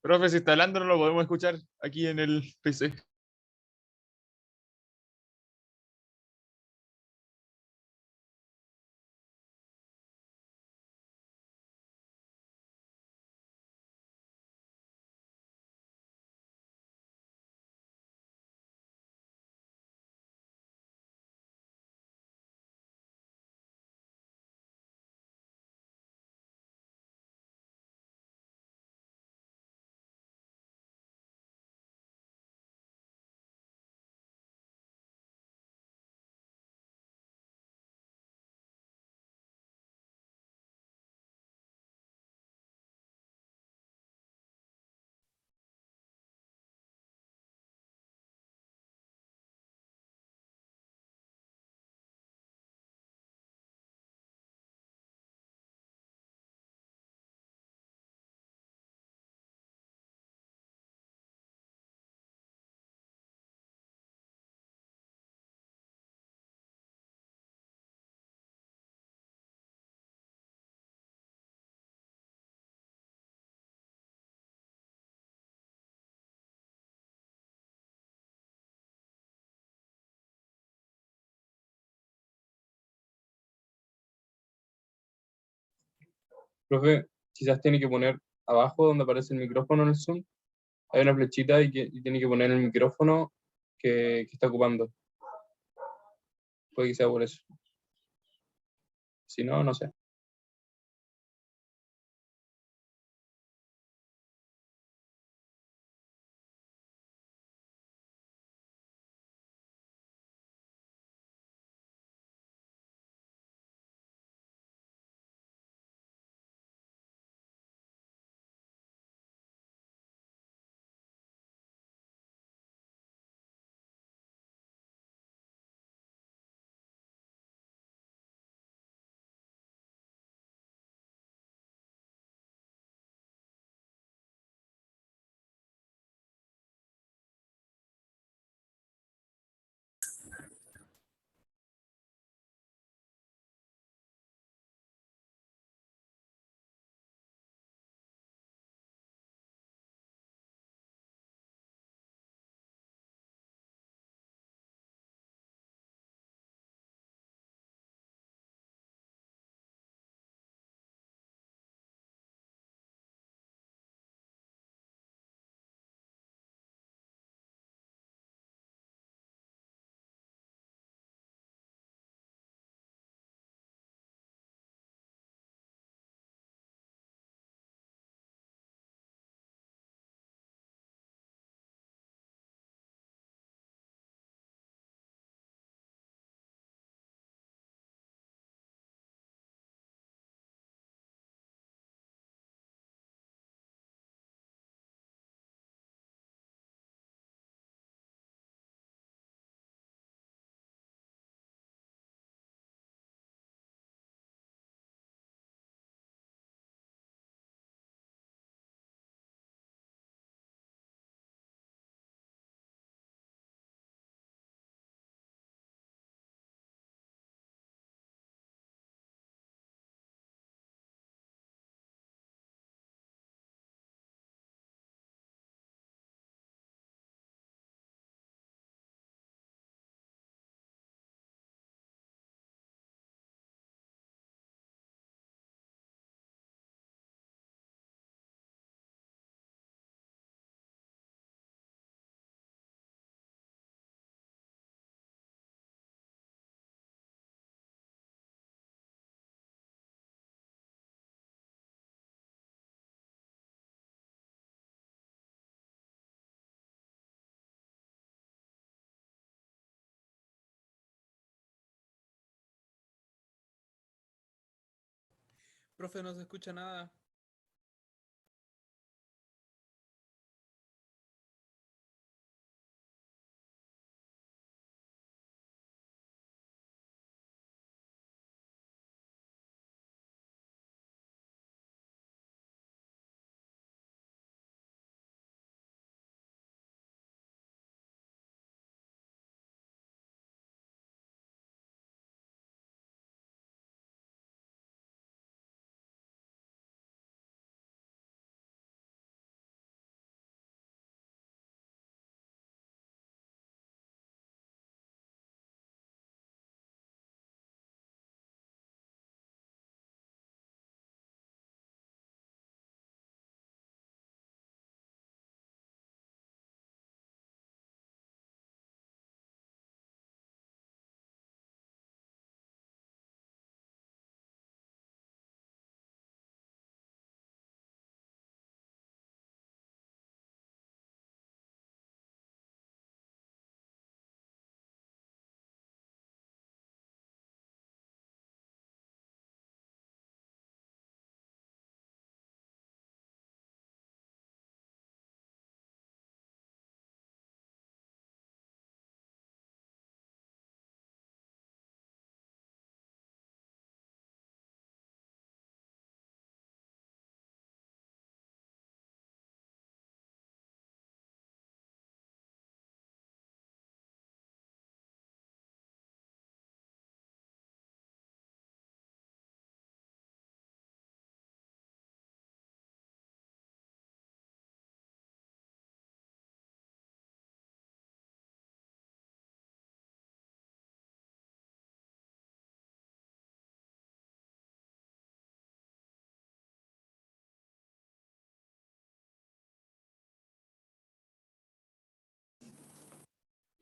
Profe, si está hablando no lo podemos escuchar aquí en el PC. Profe, quizás tiene que poner abajo donde aparece el micrófono en el Zoom, hay una flechita y tiene que poner el micrófono que está ocupando. Puede que sea por eso. Si no, no sé. Profe, no se escucha nada.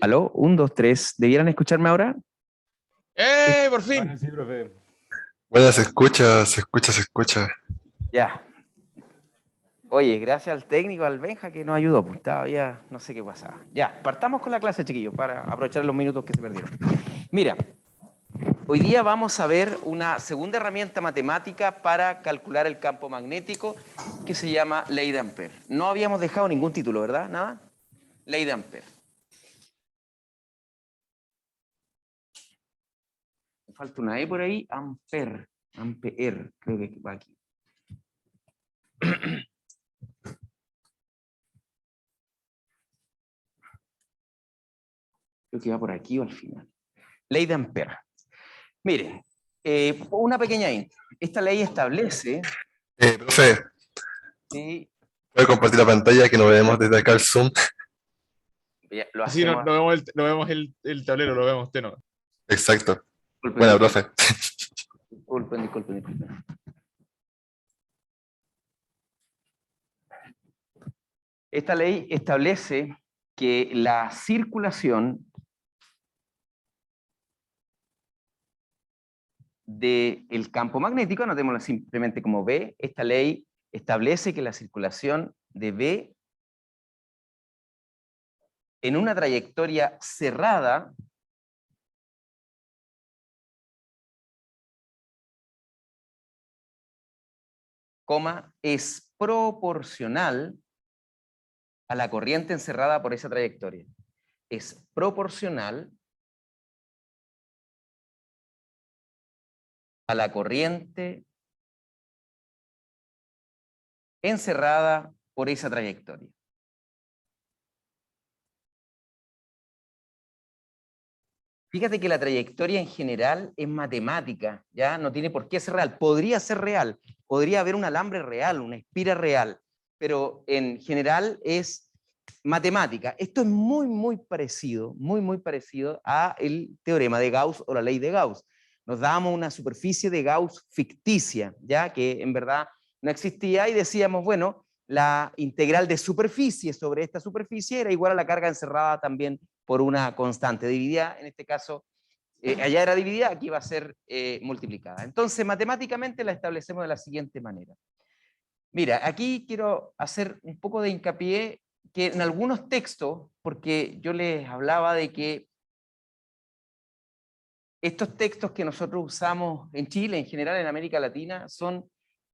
¿Aló? 1, 2, 3. ¿Debieran escucharme ahora? Por fin. Ahora sí, profe. Bueno, se escucha, se escucha, se escucha. Ya. Oye, gracias al técnico, al Benja, que nos ayudó, pues todavía no sé qué pasaba. Ya, partamos con la clase, chiquillos, para aprovechar los minutos que se perdieron. Mira, hoy día vamos a ver una segunda herramienta matemática para calcular el campo magnético que se llama ley de Ampère. No habíamos dejado ningún título, ¿verdad? ¿Nada? Ley de Ampère. Me falta una E por ahí, Ampère. Ampère, creo que va aquí. Creo que va por aquí o al final. Ley de Ampère. Miren, una pequeña intro. Esta ley establece Profe, que ¿puede compartir la pantalla que no vemos desde acá el Zoom? ya, lo Así no, hacemos. no vemos el tablero, lo vemos usted, ¿no? Exacto. Disculpen, Bueno, profe. disculpen. Esta ley establece que la circulación del campo magnético, anotémoslo simplemente como B, esta ley establece que la circulación de B en una trayectoria cerrada es proporcional a la corriente encerrada por esa trayectoria. Es proporcional a la corriente encerrada por esa trayectoria. Fíjate que la trayectoria en general es matemática, ¿ya? No tiene por qué ser real. Podría ser real, podría haber un alambre real, una espira real, pero en general es matemática. Esto es muy parecido a el teorema de Gauss o la ley de Gauss. Nos dábamos una superficie de Gauss ficticia, ¿ya? Que en verdad no existía, y decíamos, bueno, la integral de superficie sobre esta superficie era igual a la carga encerrada también por una constante, dividida, en este caso, allá era dividida, aquí va a ser multiplicada. Entonces, matemáticamente la establecemos de la siguiente manera. Mira, aquí quiero hacer un poco de hincapié que en algunos textos, porque yo les hablaba de que estos textos que nosotros usamos en Chile, en general en América Latina, son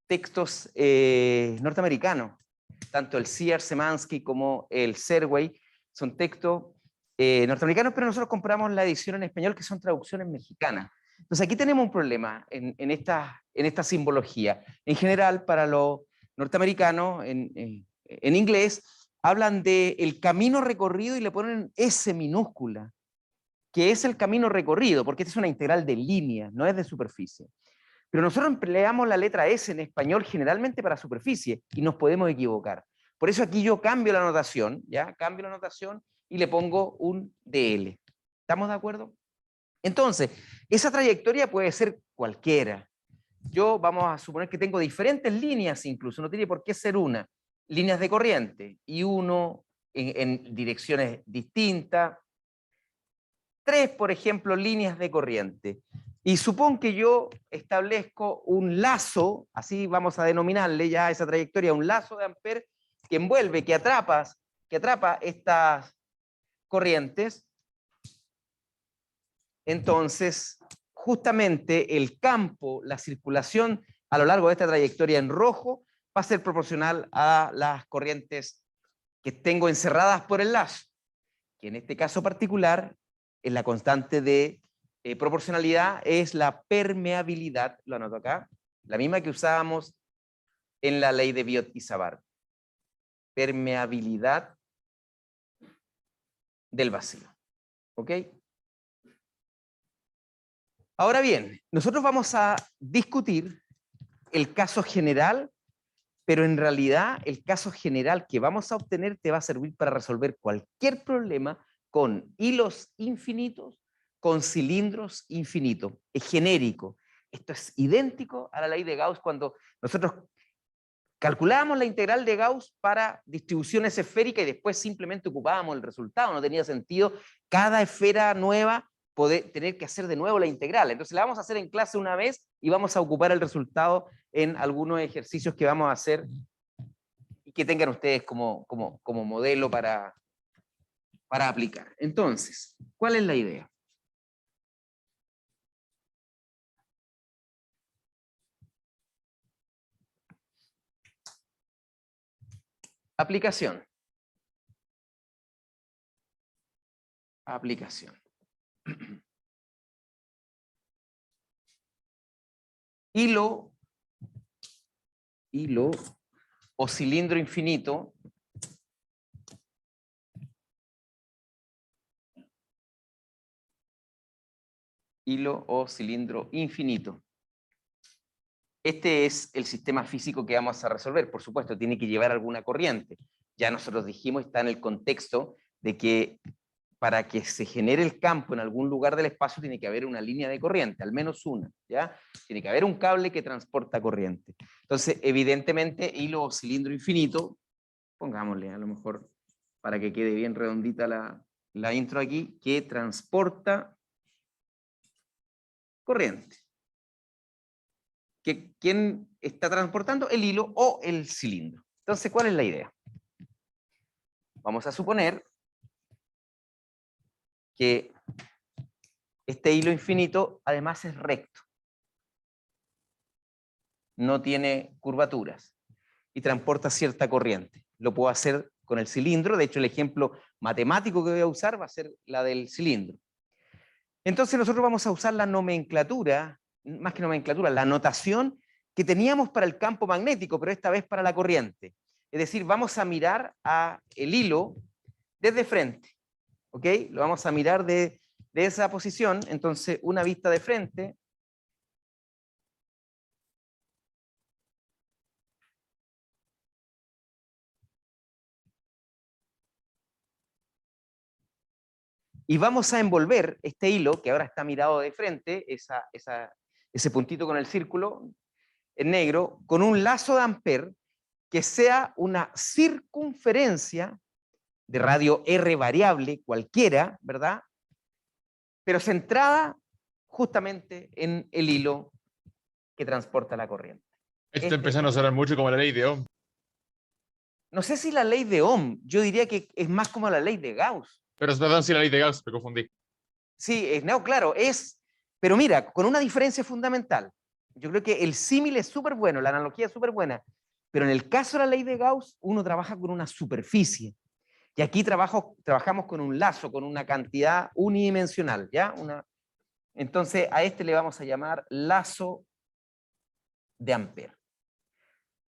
textos norteamericanos. Tanto el Searle-Szymanski como el Serway son textos norteamericanos, pero nosotros compramos la edición en español, que son traducciones mexicanas. Entonces aquí tenemos un problema en esta simbología. En general, para los norteamericanos, en inglés, hablan del camino recorrido y le ponen S minúscula, que es el camino recorrido, porque esta es una integral de línea, no es de superficie. Pero nosotros empleamos la letra S en español generalmente para superficie y nos podemos equivocar. Por eso aquí yo cambio la notación, ¿ya? Cambio la notación y le pongo un DL. ¿Estamos de acuerdo? Entonces, esa trayectoria puede ser cualquiera. Yo vamos a suponer que tengo diferentes líneas incluso, no tiene por qué ser una. Líneas de corriente y uno en direcciones distintas. 3, por ejemplo, líneas de corriente. Y supón que yo establezco un lazo, así vamos a denominarle ya esa trayectoria, un lazo de Ampère que envuelve, que atrapa estas corrientes. Entonces, justamente el campo, la circulación a lo largo de esta trayectoria en rojo va a ser proporcional a las corrientes que tengo encerradas por el lazo, que en este caso particular, en la constante de proporcionalidad es la permeabilidad, lo anoto acá, la misma que usábamos en la ley de Biot y Savart. Permeabilidad del vacío. ¿Ok? Ahora bien, nosotros vamos a discutir el caso general, pero en realidad el caso general que vamos a obtener te va a servir para resolver cualquier problema con hilos infinitos, con cilindros infinitos. Es genérico. Esto es idéntico a la ley de Gauss cuando nosotros calculábamos la integral de Gauss para distribuciones esféricas y después simplemente ocupábamos el resultado. No tenía sentido cada esfera nueva tener que hacer de nuevo la integral. Entonces la vamos a hacer en clase una vez y vamos a ocupar el resultado en algunos ejercicios que vamos a hacer y que tengan ustedes como modelo para aplicar. Entonces, ¿cuál es la idea? Aplicación. Aplicación. Hilo o cilindro infinito hilo o cilindro infinito. Este es el sistema físico que vamos a resolver. Por supuesto, tiene que llevar alguna corriente. Ya nosotros dijimos, está en el contexto de que para que se genere el campo en algún lugar del espacio tiene que haber una línea de corriente, al menos una, ¿ya? Tiene que haber un cable que transporta corriente. Entonces, evidentemente, hilo o cilindro infinito, pongámosle a lo mejor para que quede bien redondita la intro aquí, que transporta corriente. ¿Quién está transportando? El hilo o el cilindro. Entonces, ¿cuál es la idea? Vamos a suponer que este hilo infinito además es recto. No tiene curvaturas y transporta cierta corriente. Lo puedo hacer con el cilindro, de hecho el ejemplo matemático que voy a usar va a ser la del cilindro. Entonces nosotros vamos a usar la nomenclatura, más que nomenclatura, la notación que teníamos para el campo magnético, pero esta vez para la corriente. Es decir, vamos a mirar a el hilo desde frente, ¿ok? Lo vamos a mirar de esa posición, entonces una vista de frente. Y vamos a envolver este hilo, que ahora está mirado de frente, ese puntito con el círculo en negro, con un lazo de Ampère que sea una circunferencia de radio R variable, cualquiera, ¿verdad? Pero centrada justamente en el hilo que transporta la corriente. Esto está empezando a sonar mucho como la ley de Ohm. No sé si la ley de Ohm, yo diría que es más como la ley de Gauss. Pero perdón, si la ley de Gauss, me confundí. Sí, no, claro, pero mira, con una diferencia fundamental. Yo creo que el símil es súper bueno, la analogía es súper buena, pero en el caso de la ley de Gauss, uno trabaja con una superficie. Y aquí trabajamos con un lazo, con una cantidad unidimensional, ¿ya? Entonces a este le vamos a llamar lazo de Ampère.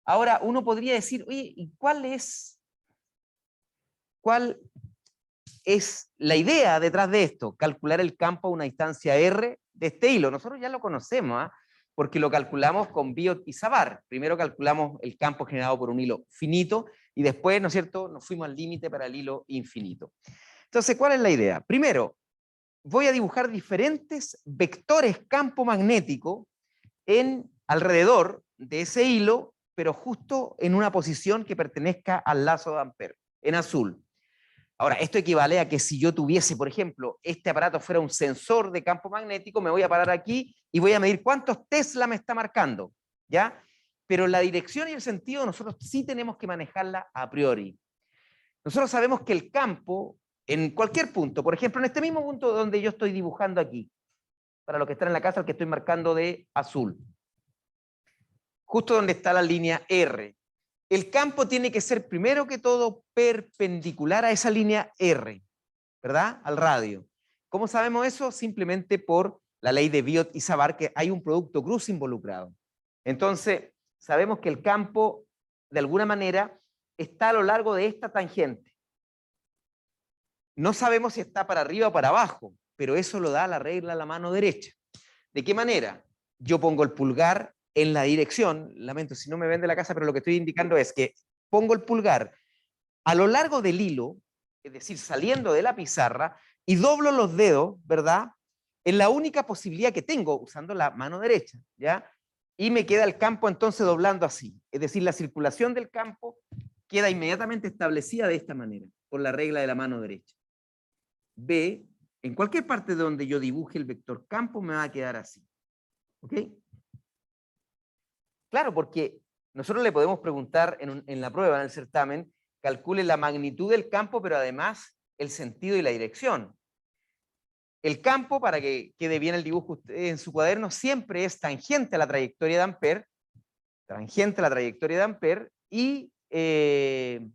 Ahora uno podría decir, oye, ¿y cuál es la idea detrás de esto? Calcular el campo a una distancia R de este hilo. Nosotros ya lo conocemos, ¿eh? Porque lo calculamos con Biot y Savart. Primero calculamos el campo generado por un hilo finito y después, ¿no es cierto?, nos fuimos al límite para el hilo infinito. Entonces, ¿cuál es la idea? Primero, voy a dibujar diferentes vectores campo magnético alrededor de ese hilo, pero justo en una posición que pertenezca al lazo de Ampère, en azul. Ahora, esto equivale a que si yo tuviese, por ejemplo, este aparato fuera un sensor de campo magnético, me voy a parar aquí y voy a medir cuántos Tesla me está marcando, ¿ya? Pero la dirección y el sentido nosotros sí tenemos que manejarla a priori. Nosotros sabemos que el campo, en cualquier punto, por ejemplo, en este mismo punto donde yo estoy dibujando aquí, para los que están en la casa, el que estoy marcando de azul, justo donde está la línea R, el campo tiene que ser primero que todo perpendicular a esa línea R, ¿verdad? Al radio. ¿Cómo sabemos eso? Simplemente por la ley de Biot y Savart, que hay un producto cruz involucrado. Entonces, sabemos que el campo, de alguna manera, está a lo largo de esta tangente. No sabemos si está para arriba o para abajo, pero eso lo da la regla a la mano derecha. ¿De qué manera? Yo pongo el pulgar en la dirección, lamento si no me ven de la casa, pero lo que estoy indicando es que pongo el pulgar a lo largo del hilo, es decir, saliendo de la pizarra, y doblo los dedos, ¿verdad?, en la única posibilidad que tengo, usando la mano derecha, ¿ya? y me queda el campo entonces doblando así. Es decir, la circulación del campo queda inmediatamente establecida de esta manera, por la regla de la mano derecha. B, en cualquier parte donde yo dibuje el vector campo, me va a quedar así. ¿Ok? Claro, porque nosotros le podemos preguntar en la prueba, en el certamen, calcule la magnitud del campo, pero además el sentido y la dirección. El campo, para que quede bien el dibujo usted en su cuaderno, siempre es tangente a la trayectoria de Ampère, y en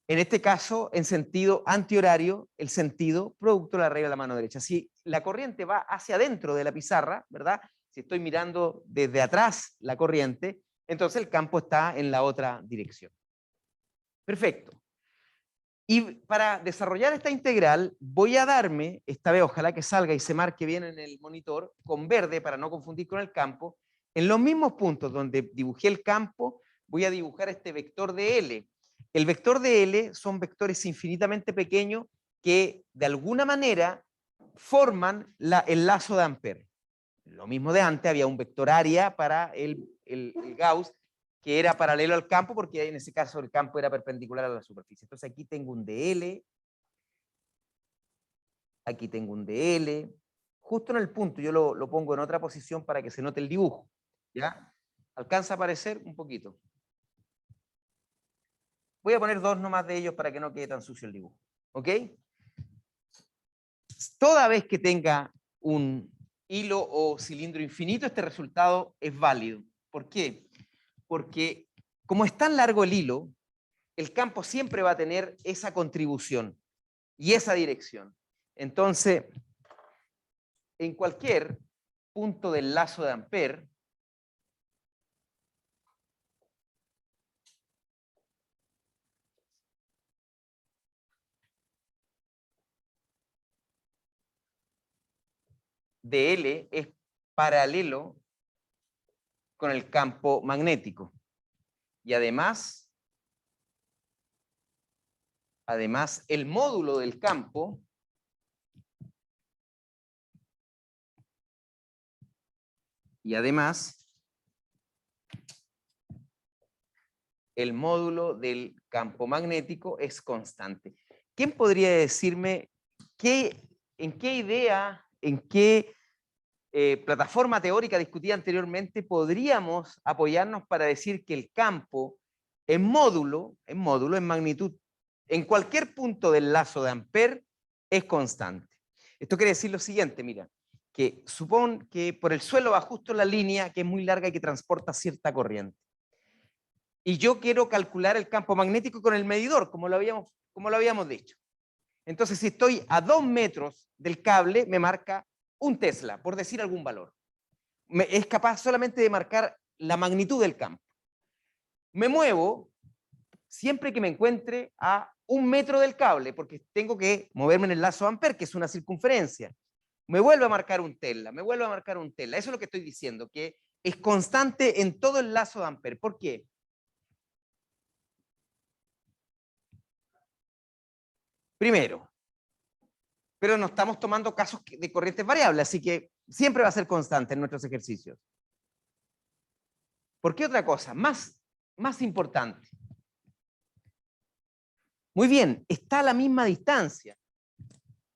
este caso, en sentido antihorario, el sentido producto de la regla de la mano derecha. Si la corriente va hacia adentro de la pizarra, ¿verdad? Si estoy mirando desde atrás la corriente, entonces el campo está en la otra dirección. Perfecto. Y para desarrollar esta integral, voy a darme, esta vez ojalá que salga y se marque bien en el monitor, con verde para no confundir con el campo, en los mismos puntos donde dibujé el campo, voy a dibujar este vector de L. El vector de L son vectores infinitamente pequeños que de alguna manera forman el lazo de Ampère. Lo mismo de antes, había un vector área para el Gauss, que era paralelo al campo, porque en ese caso el campo era perpendicular a la superficie. Entonces aquí tengo un DL, aquí tengo un DL, justo en el punto, yo lo pongo en otra posición para que se note el dibujo, ¿ya? ¿Alcanza a aparecer un poquito? Voy a poner dos nomás de ellos para que no quede tan sucio el dibujo, ¿ok? Toda vez que tenga un hilo o cilindro infinito, este resultado es válido. ¿Por qué? Porque como es tan largo el hilo, el campo siempre va a tener esa contribución y esa dirección. Entonces, en cualquier punto del lazo de Ampère, DL es paralelo con el campo magnético. Y además el módulo del campo el módulo del campo magnético es constante. ¿Quién podría decirme en qué idea, en qué plataforma teórica discutida anteriormente podríamos apoyarnos para decir que el campo en módulo, en magnitud, en cualquier punto del lazo de Ampère es constante? Esto quiere decir lo siguiente, mira, que supón que por el suelo va justo la línea que es muy larga y que transporta cierta corriente. Y yo quiero calcular el campo magnético con el medidor, como lo habíamos dicho. Entonces, si estoy a 2 metros del cable, me marca un Tesla, por decir algún valor. Es capaz solamente de marcar la magnitud del campo. Me muevo siempre que me encuentre a 1 metro del cable, porque tengo que moverme en el lazo Ampère, que es una circunferencia. Me vuelve a marcar un Tesla, me vuelve a marcar un Tesla. Eso es lo que estoy diciendo, que es constante en todo el lazo de Ampère. ¿Por qué? Primero, pero no estamos tomando casos de corrientes variables, así que siempre va a ser constante en nuestros ejercicios. ¿Por qué otra cosa? Más importante. Muy bien, está a la misma distancia.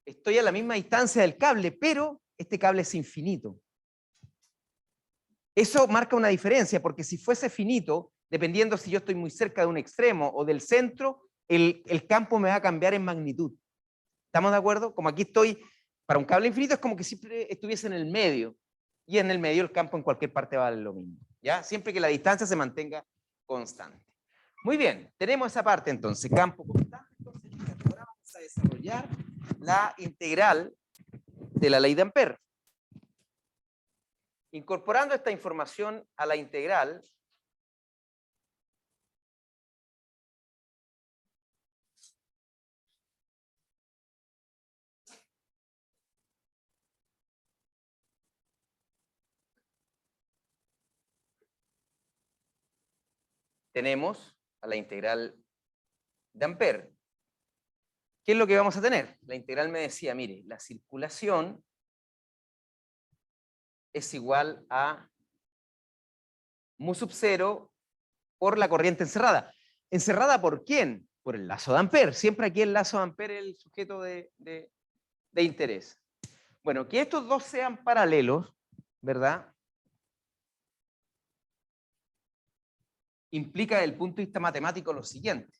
Estoy a la misma distancia del cable, pero este cable es infinito. Eso marca una diferencia, porque si fuese finito, dependiendo si yo estoy muy cerca de un extremo o del centro, el campo me va a cambiar en magnitud. ¿Estamos de acuerdo? Como aquí estoy, para un cable infinito es como que siempre estuviese en el medio, y en el medio el campo en cualquier parte vale lo mismo, ¿ya? Siempre que la distancia se mantenga constante. Muy bien, tenemos esa parte entonces, campo constante. Entonces, ahora vamos a desarrollar la integral de la ley de Ampère. Incorporando esta información a la integral, tenemos a la integral de Ampère. ¿Qué es lo que vamos a tener? La integral me decía, mire, la circulación es igual a mu sub 0 por la corriente encerrada. ¿Encerrada por quién? Por el lazo de Ampère. Siempre aquí el lazo de Ampère es el sujeto de interés. Bueno, que estos dos sean paralelos, ¿verdad? Implica desde el punto de vista matemático lo siguiente.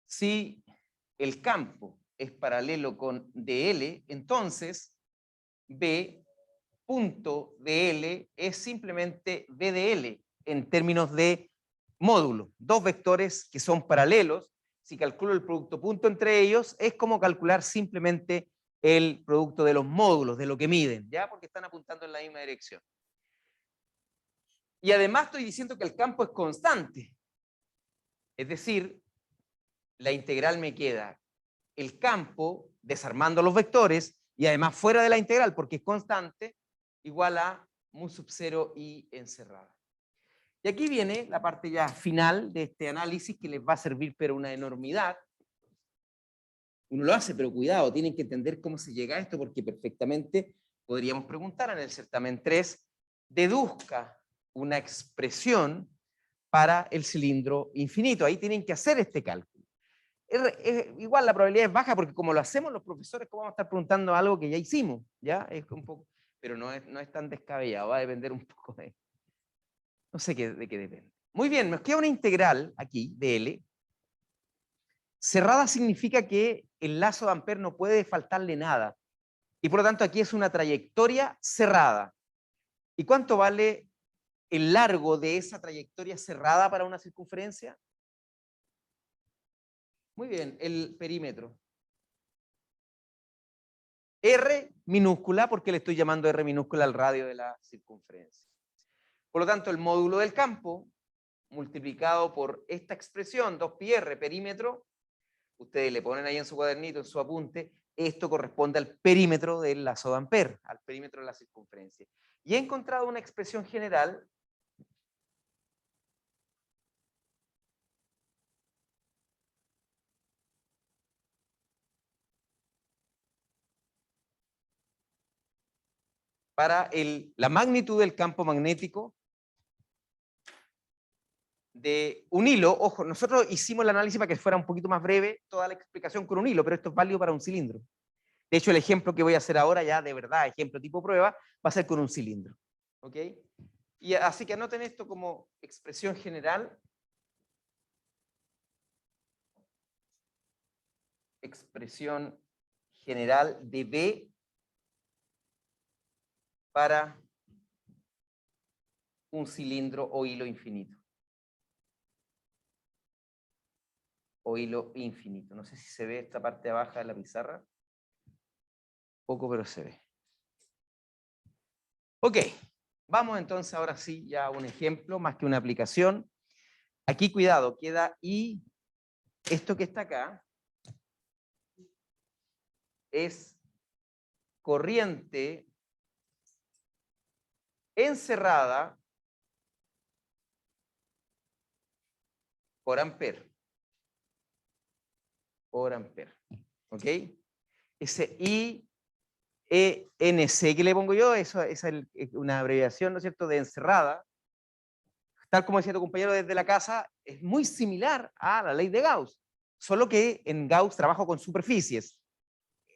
Si el campo es paralelo con DL, entonces B punto DL es simplemente BDL en términos de módulo. Dos vectores que son paralelos. Si calculo el producto punto entre ellos, es como calcular simplemente el producto de los módulos, de lo que miden, ¿ya? Porque están apuntando en la misma dirección. Y además estoy diciendo que el campo es constante. Es decir, la integral me queda el campo, desarmando los vectores, y además fuera de la integral, porque es constante, igual a mu sub 0 y encerrada. Y aquí viene la parte ya final de este análisis que les va a servir pero una enormidad. Uno lo hace, pero cuidado, tienen que entender cómo se llega a esto, porque perfectamente podríamos preguntar en el certamen 3, deduzca una expresión para el cilindro infinito. Ahí tienen que hacer este cálculo. Igual la probabilidad es baja porque como lo hacemos los profesores, ¿cómo vamos a estar preguntando algo que ya hicimos? ¿Ya? Es un poco, pero no es tan descabellado, va a depender un poco de... No sé de qué depende. Muy bien, nos queda una integral aquí, de L. Cerrada significa que el lazo de Ampère no puede faltarle nada. Y por lo tanto aquí es una trayectoria cerrada. ¿Y cuánto vale el largo de esa trayectoria cerrada para una circunferencia? Muy bien, el perímetro. R minúscula, porque le estoy llamando R minúscula al radio de la circunferencia. Por lo tanto, el módulo del campo, multiplicado por esta expresión, 2πr perímetro, ustedes le ponen ahí en su cuadernito, en su apunte, esto corresponde al perímetro del lazo de Ampère, al perímetro de la circunferencia. Y he encontrado una expresión general para la magnitud del campo magnético de un hilo. Ojo, nosotros hicimos el análisis para que fuera un poquito más breve toda la explicación con un hilo, pero esto es válido para un cilindro. De hecho, el ejemplo que voy a hacer ahora, ya de verdad, ejemplo tipo prueba, va a ser con un cilindro. ¿Ok? Y así que anoten esto como expresión general. Expresión general de B para un cilindro o hilo infinito. O hilo infinito. No sé si se ve esta parte abajo de la pizarra. Poco, pero se ve. Ok, vamos entonces ahora sí ya a un ejemplo, más que una aplicación. Aquí, cuidado, queda I, esto que está acá, es corriente encerrada por Ampère. Por Ampère. ¿Ok? Ese IENC que le pongo yo, eso es una abreviación, ¿no es cierto?, de encerrada. Tal como decía tu compañero desde la casa, es muy similar a la ley de Gauss, solo que en Gauss trabajo con superficies.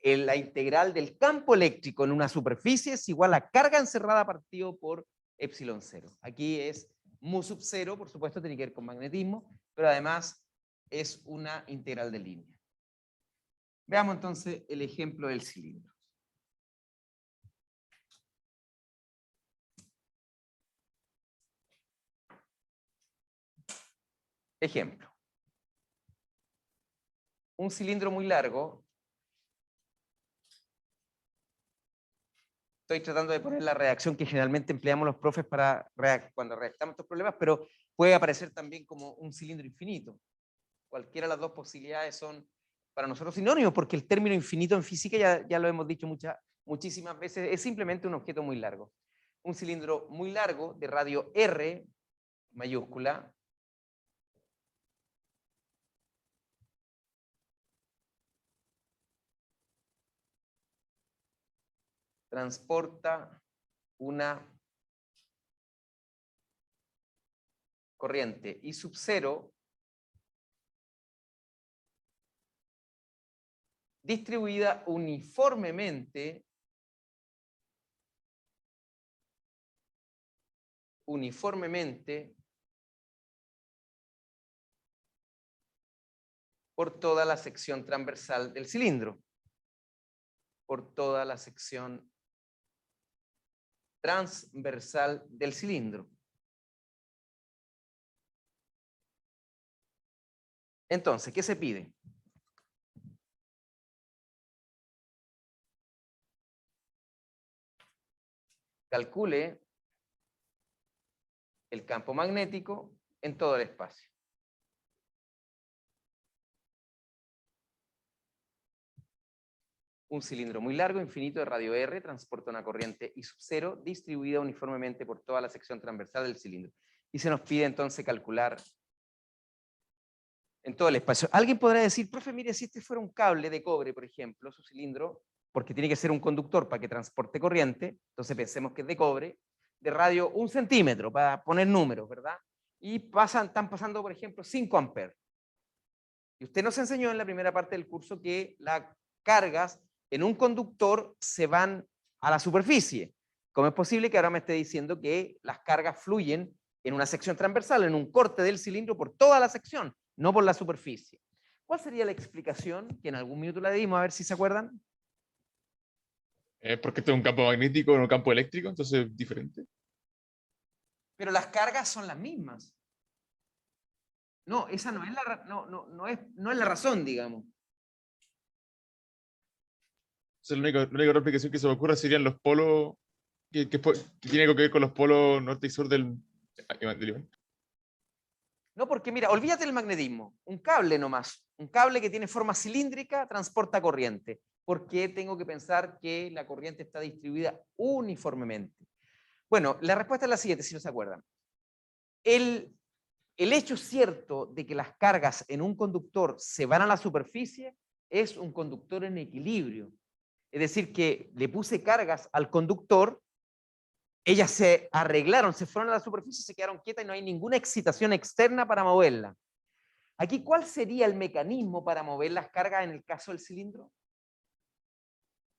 La integral del campo eléctrico en una superficie es igual a carga encerrada partido por epsilon 0. Aquí es mu sub 0, por supuesto, tiene que ver con magnetismo, pero además es una integral de línea. Veamos entonces el ejemplo del cilindro. Ejemplo. Un cilindro muy largo. Estoy tratando de poner la redacción que generalmente empleamos los profes para cuando redactamos estos problemas, pero puede aparecer también como un cilindro infinito. Cualquiera de las dos posibilidades son para nosotros sinónimos, porque el término infinito en física, ya lo hemos dicho muchísimas veces, es simplemente un objeto muy largo. Un cilindro muy largo de radio R mayúscula transporta una corriente I sub 0 distribuida uniformemente por toda la sección transversal del cilindro. Por toda la sección transversal del cilindro. Entonces, ¿qué se pide? Calcule el campo magnético en todo el espacio. Un cilindro muy largo, infinito de radio R, transporta una corriente I sub 0 distribuida uniformemente por toda la sección transversal del cilindro. Y se nos pide entonces calcular en todo el espacio. Alguien podrá decir, profe, mire, si este fuera un cable de cobre, por ejemplo, su cilindro, porque tiene que ser un conductor para que transporte corriente, entonces pensemos que es de cobre, de radio 1 centímetro, para poner números, ¿verdad? Y están pasando, por ejemplo, 5 amperes. Y usted nos enseñó en la primera parte del curso que las cargas en un conductor se van a la superficie. ¿Cómo es posible que ahora me esté diciendo que las cargas fluyen en una sección transversal, en un corte del cilindro por toda la sección, no por la superficie? ¿Cuál sería la explicación? Que en algún minuto la dimos, a ver si se acuerdan. Porque esto es un campo magnético, no un campo eléctrico, entonces es diferente. Pero las cargas son las mismas. No, esa no es la, no es la razón, digamos. Entonces, la única otra explicación que se me ocurre serían los polos, que tiene algo que ver con los polos norte y sur del Iván. No, porque mira, olvídate del magnetismo. Un cable nomás. Un cable que tiene forma cilíndrica transporta corriente. ¿Por qué tengo que pensar que la corriente está distribuida uniformemente? Bueno, la respuesta es la siguiente, si no se acuerdan. El hecho cierto de que las cargas en un conductor se van a la superficie es un conductor en equilibrio. Es decir, que le puse cargas al conductor, ellas se arreglaron, se fueron a la superficie, se quedaron quietas y no hay ninguna excitación externa para moverla. Aquí, ¿cuál sería el mecanismo para mover las cargas en el caso del cilindro?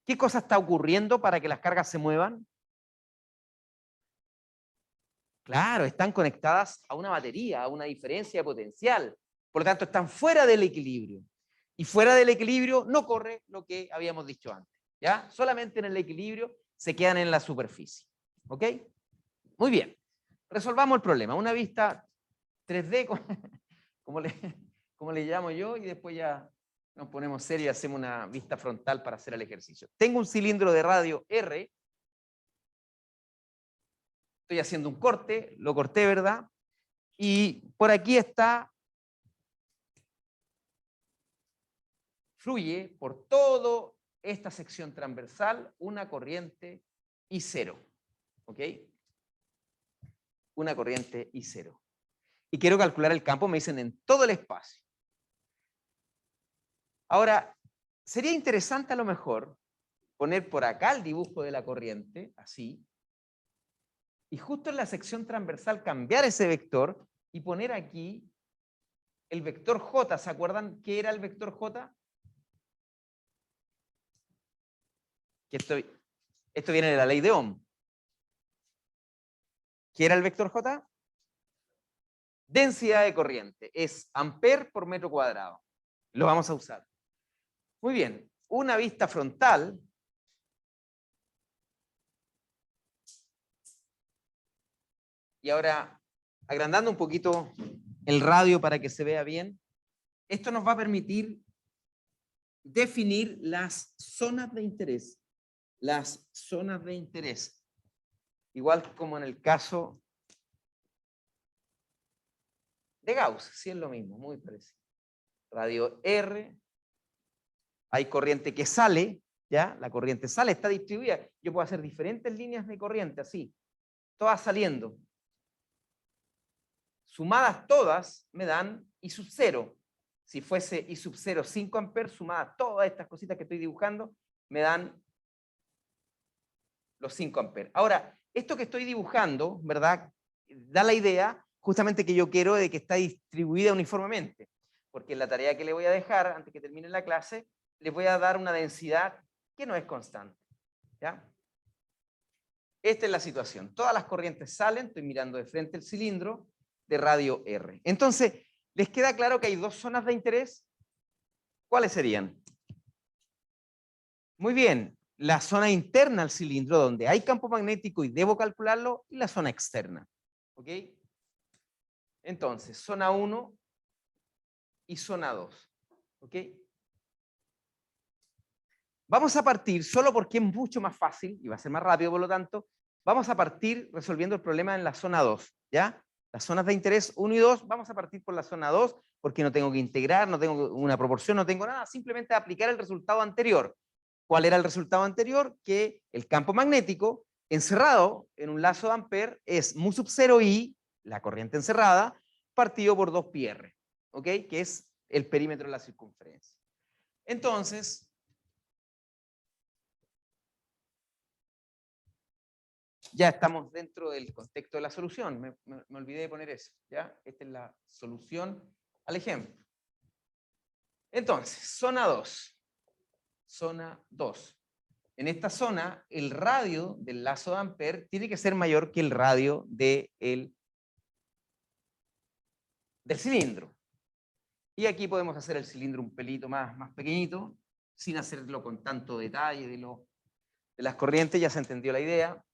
¿Qué cosa está ocurriendo para que las cargas se muevan? Claro, están conectadas a una batería, a una diferencia de potencial. Por lo tanto, están fuera del equilibrio. Y fuera del equilibrio no corre lo que habíamos dicho antes. ¿Ya? Solamente en el equilibrio se quedan en la superficie. ¿Ok? Muy bien. Resolvamos el problema. Una vista 3D, como le llamo yo, y después ya nos ponemos serios y hacemos una vista frontal para hacer el ejercicio. Tengo un cilindro de radio R. Estoy haciendo un corte, lo corté, ¿verdad? Y por aquí está, fluye por toda esta sección transversal una corriente I0. ¿Ok? Una corriente I0. Y quiero calcular el campo, me dicen, en todo el espacio. Ahora, sería interesante a lo mejor poner por acá el dibujo de la corriente, así, y justo en la sección transversal cambiar ese vector y poner aquí el vector J. ¿Se acuerdan qué era el vector J? Que esto viene de la ley de Ohm. ¿Qué era el vector J? Densidad de corriente. Es amper por metro cuadrado. Lo vamos a usar. Muy bien. Una vista frontal. Y ahora, agrandando un poquito el radio para que se vea bien, esto nos va a permitir definir las zonas de interés. Las zonas de interés. Igual como en el caso de Gauss, sí es lo mismo, muy parecido. Radio R, hay corriente que sale, ¿ya? La corriente sale, está distribuida. Yo puedo hacer diferentes líneas de corriente, así, todas saliendo. Sumadas todas me dan I sub 0. Si fuese I sub 0 5 amperes, sumadas todas estas cositas que estoy dibujando, me dan los 5 amperes. Ahora, Esto que estoy dibujando, ¿verdad? Da la idea justamente que yo quiero de que está distribuida uniformemente, porque en la tarea que le voy a dejar, antes que termine la clase, les voy a dar una densidad que no es constante, ¿ya? Esta es la situación. Todas las corrientes salen, estoy mirando de frente el cilindro de radio R. Entonces, ¿les queda claro que hay dos zonas de interés? ¿Cuáles serían? Muy bien, la zona interna al cilindro donde hay campo magnético y debo calcularlo, y la zona externa. ¿Ok? Entonces, zona 1 y zona 2. ¿Ok? Vamos a partir, solo porque es mucho más fácil y va a ser más rápido, por lo tanto, vamos a partir resolviendo el problema en la zona 2, ¿ya? Las zonas de interés 1 y 2, vamos a partir por la zona 2, porque no tengo que integrar, no tengo una proporción, no tengo nada, simplemente aplicar el resultado anterior. ¿Cuál era el resultado anterior? Que el campo magnético encerrado en un lazo de Ampere es mu sub 0 I, la corriente encerrada, partido por 2 pi r, ¿ok? Que es el perímetro de la circunferencia. Entonces, ya estamos dentro del contexto de la solución. Me olvidé de poner eso, ¿ya? Esta es la solución al ejemplo. Entonces, zona 2. Zona 2. En esta zona, el radio del lazo de Ampere tiene que ser mayor que el radio del cilindro. Y aquí podemos hacer el cilindro un pelito más pequeñito, sin hacerlo con tanto detalle de las corrientes, ya se entendió la idea.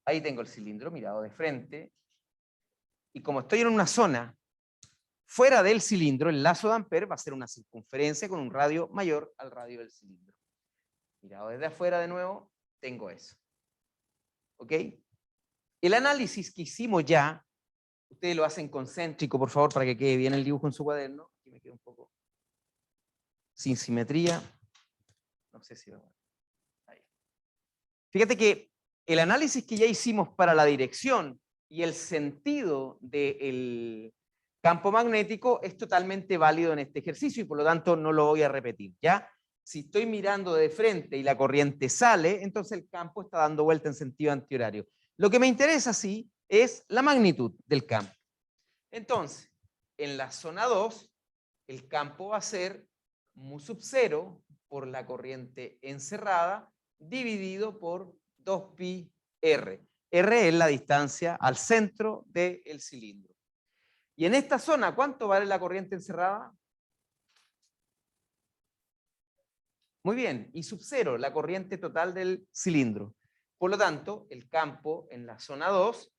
Ahí tengo el cilindro mirado de frente. Y como estoy en una zona fuera del cilindro, el lazo de Ampere va a ser una circunferencia con un radio mayor al radio del cilindro. Mirado desde afuera de nuevo, tengo eso. ¿Ok? El análisis que hicimos ya, ustedes lo hacen concéntrico, por favor, para que quede bien el dibujo en su cuaderno. Aquí me queda un poco sin simetría. No sé si va a... Ahí. Fíjate que el análisis que ya hicimos para la dirección y el sentido del campo magnético es totalmente válido en este ejercicio y por lo tanto no lo voy a repetir, ¿ya? Si estoy mirando de frente y la corriente sale, entonces el campo está dando vuelta en sentido antihorario. Lo que me interesa, sí, es la magnitud del campo. Entonces, en la zona 2, el campo va a ser mu sub 0 por la corriente encerrada dividido por 2 pi r. R es la distancia al centro del cilindro. Y en esta zona, ¿cuánto vale la corriente encerrada? Muy bien, y sub 0, la corriente total del cilindro. Por lo tanto, el campo en la zona 2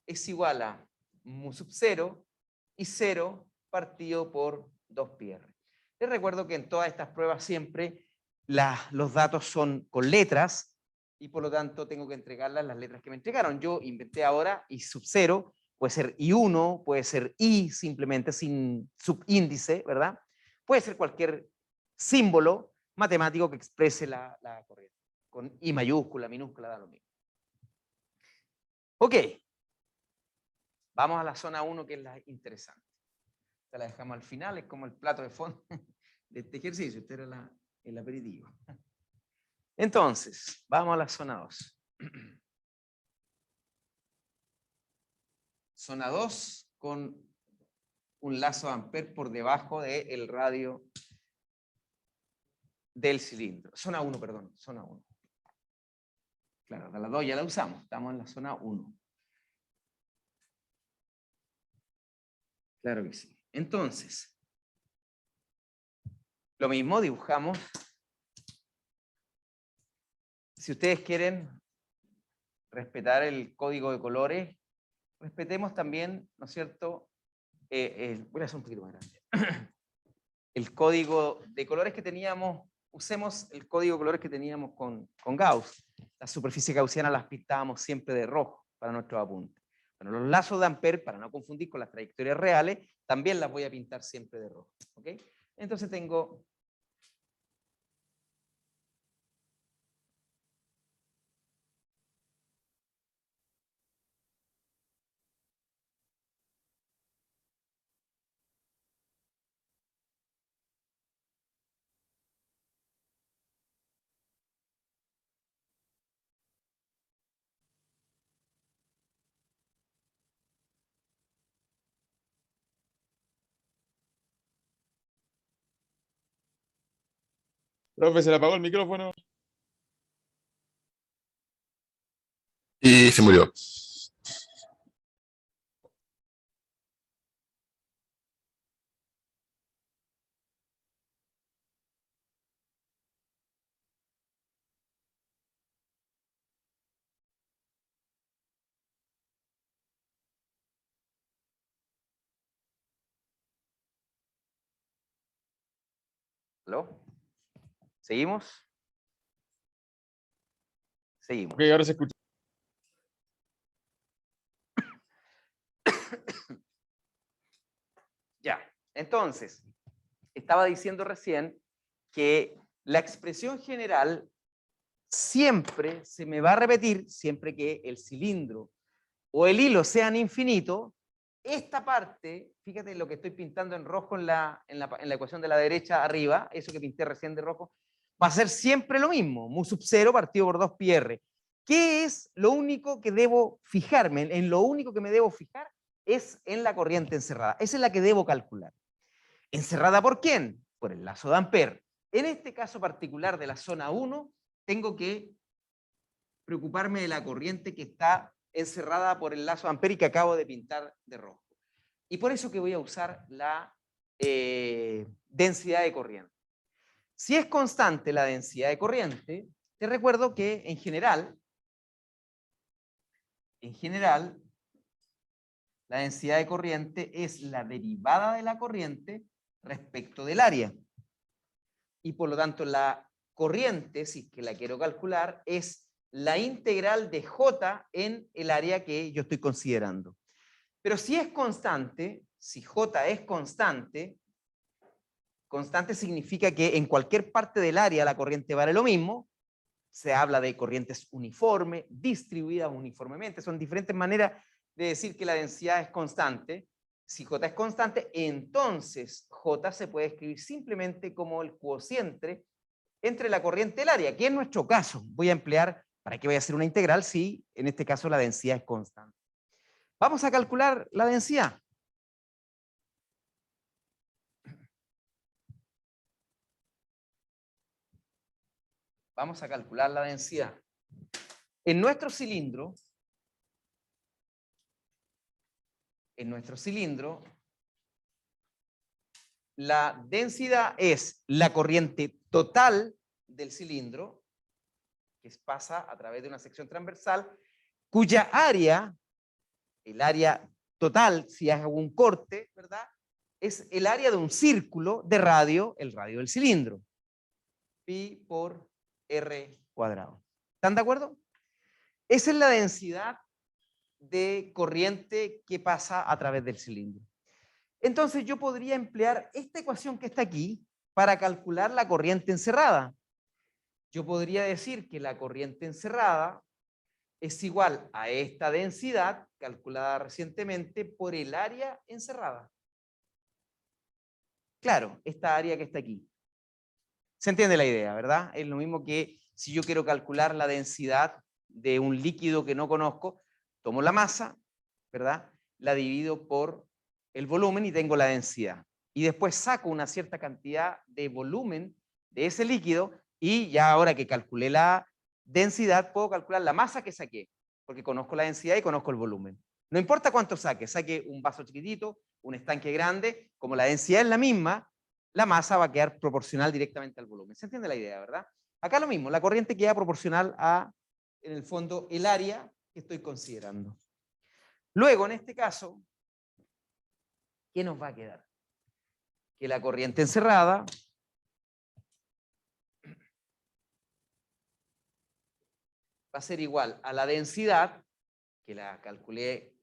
es igual a mu sub 0 y 0 partido por 2 pi r. Les recuerdo que en todas estas pruebas siempre los datos son con letras y por lo tanto tengo que entregarlas las letras que me entregaron. Yo inventé ahora I sub 0, puede ser I1, puede ser I simplemente sin subíndice, ¿verdad? Puede ser cualquier símbolo matemático que exprese la corriente. Con I mayúscula, minúscula, da lo mismo. Ok. Vamos a la zona 1, que es la interesante. Esta la dejamos al final, es como el plato de fondo de este ejercicio. Este era el aperitivo. Entonces, vamos a la zona 2. Zona 2 con un lazo de Ampere por debajo del radio del cilindro. Zona 1, perdón, zona 1. Claro, la 2 ya la usamos, estamos en la zona 1. Claro que sí. Entonces, lo mismo, dibujamos. Si ustedes quieren respetar el código de colores, respetemos también, ¿no es cierto? Voy a hacer un poquito más grande. El código de colores que teníamos, usemos el código de colores que teníamos con Gauss. La superficie gaussiana las pintábamos siempre de rojo para nuestros apuntes. Bueno, los lazos de Ampere, para no confundir con las trayectorias reales, también las voy a pintar siempre de rojo. ¿Ok? Entonces tengo Profe, se le apagó el micrófono. Y se murió. ¿Aló? ¿Seguimos? Seguimos. Ok, ahora se escucha. Ya, entonces, estaba diciendo recién que la expresión general siempre se me va a repetir, siempre que el cilindro o el hilo sean infinitos. Esta parte, fíjate lo que estoy pintando en rojo en la ecuación de la derecha arriba, eso que pinté recién de rojo, va a ser siempre lo mismo, mu sub 0 partido por 2 pi r. ¿Qué es lo único que debo fijarme? En lo único que me debo fijar es en la corriente encerrada. Esa es la que debo calcular. ¿Encerrada por quién? Por el lazo de Ampere. En este caso particular de la zona 1, tengo que preocuparme de la corriente que está encerrada por el lazo de Ampere y que acabo de pintar de rojo. Y por eso que voy a usar la densidad de corriente. Si es constante la densidad de corriente, te recuerdo que en general, la densidad de corriente es la derivada de la corriente respecto del área. Y por lo tanto la corriente, si es que la quiero calcular, es la integral de J en el área que yo estoy considerando. Pero si es constante, si J es constante, constante significa que en cualquier parte del área la corriente vale lo mismo. Se habla de corrientes uniformes, distribuidas uniformemente. Son diferentes maneras de decir que la densidad es constante. Si J es constante, entonces J se puede escribir simplemente como el cociente entre la corriente y el área, que en nuestro caso voy a emplear, ¿para qué voy a hacer una integral si en este caso la densidad es constante? Vamos a calcular la densidad. Vamos a calcular la densidad. En nuestro cilindro, la densidad es la corriente total del cilindro, que pasa a través de una sección transversal, cuya área, el área total, si hago un corte, ¿verdad?, es el área de un círculo de radio, el radio del cilindro. Pi por R cuadrado. ¿Están de acuerdo? Esa es la densidad de corriente que pasa a través del cilindro. Entonces yo podría emplear esta ecuación que está aquí para calcular la corriente encerrada. Yo podría decir que la corriente encerrada es igual a esta densidad calculada recientemente por el área encerrada. Claro, esta área que está aquí. Se entiende la idea, ¿verdad? Es lo mismo que si yo quiero calcular la densidad de un líquido que no conozco, tomo la masa, ¿verdad?, la divido por el volumen y tengo la densidad. Y después saco una cierta cantidad de volumen de ese líquido y ya ahora que calculé la densidad, puedo calcular la masa que saqué, porque conozco la densidad y conozco el volumen. No importa cuánto saque un vaso chiquitito, un estanque grande, como la densidad es la misma, la masa va a quedar proporcional directamente al volumen. ¿Se entiende la idea, verdad? Acá lo mismo, la corriente queda proporcional a, en el fondo, el área que estoy considerando. Luego, en este caso, ¿qué nos va a quedar? Que la corriente encerrada va a ser igual a la densidad, que la calculé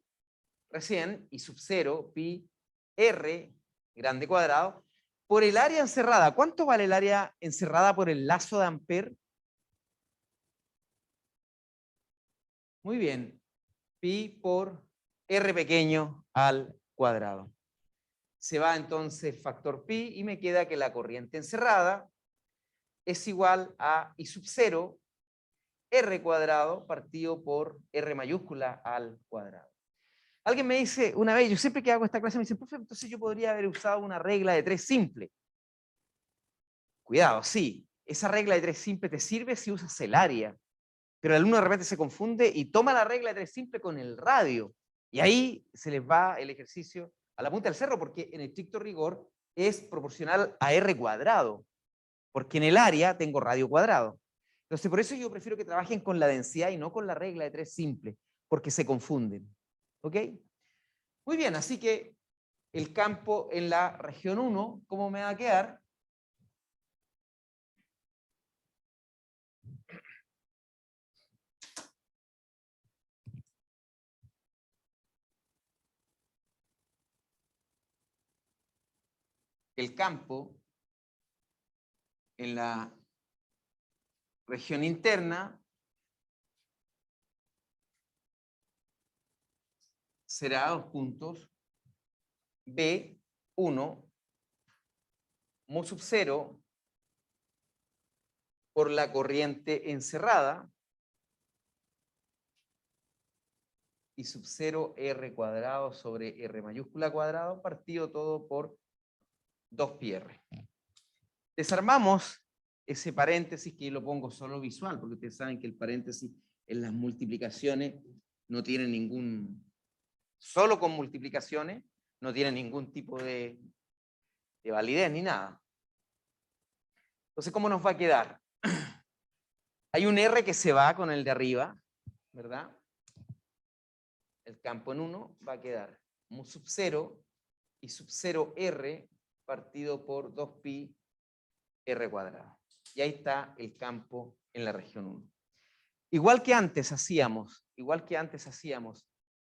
recién, y sub 0, pi r grande cuadrado, por el área encerrada. ¿Cuánto vale el área encerrada por el lazo de Ampere? Muy bien, pi por r pequeño al cuadrado. Se va entonces factor pi y me queda que la corriente encerrada es igual a I sub 0 r cuadrado partido por r mayúscula al cuadrado. Alguien me dice una vez, yo siempre que hago esta clase me dice, profe, entonces yo podría haber usado una regla de 3 simple. Cuidado, sí, esa regla de 3 simple te sirve si usas el área, pero el alumno de repente se confunde y toma la regla de 3 simple con el radio, y ahí se les va el ejercicio a la punta del cerro, porque en estricto rigor es proporcional a R cuadrado, porque en el área tengo radio cuadrado. Entonces, por eso yo prefiero que trabajen con la densidad y no con la regla de 3 simple, porque se confunden. ¿Ok? Muy bien, así que el campo en la región 1, ¿cómo me va a quedar? El campo en la región interna será 2 puntos B1 mu sub 0 por la corriente encerrada y sub 0 R cuadrado sobre R mayúscula cuadrado partido todo por 2πr. Desarmamos ese paréntesis, que lo pongo solo visual, porque ustedes saben que el paréntesis en las multiplicaciones no tiene ningún, solo con multiplicaciones, no tiene ningún tipo de validez ni nada. Entonces, ¿cómo nos va a quedar? Hay un R que se va con el de arriba, ¿verdad? El campo en 1 va a quedar mu sub 0 y sub 0 R partido por 2π R cuadrado. Y ahí está el campo en la región 1. Igual que antes hacíamos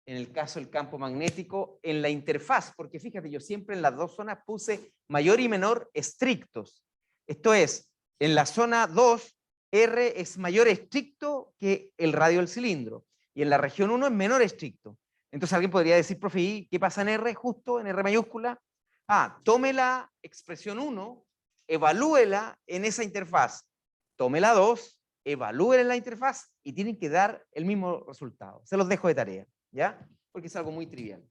en el caso del campo magnético en la interfaz, porque fíjate, yo siempre en las dos zonas puse mayor y menor estrictos. Esto es, en la zona 2, R es mayor estricto que el radio del cilindro, y en la región 1 es menor estricto. Entonces alguien podría decir, profe, ¿y qué pasa en R justo, en R mayúscula? Tome la expresión 1, evalúela en esa interfaz, tome la 2, evalúela en la interfaz y tienen que dar el mismo resultado. Se los dejo de tarea, ¿ya? Porque es algo muy trivial,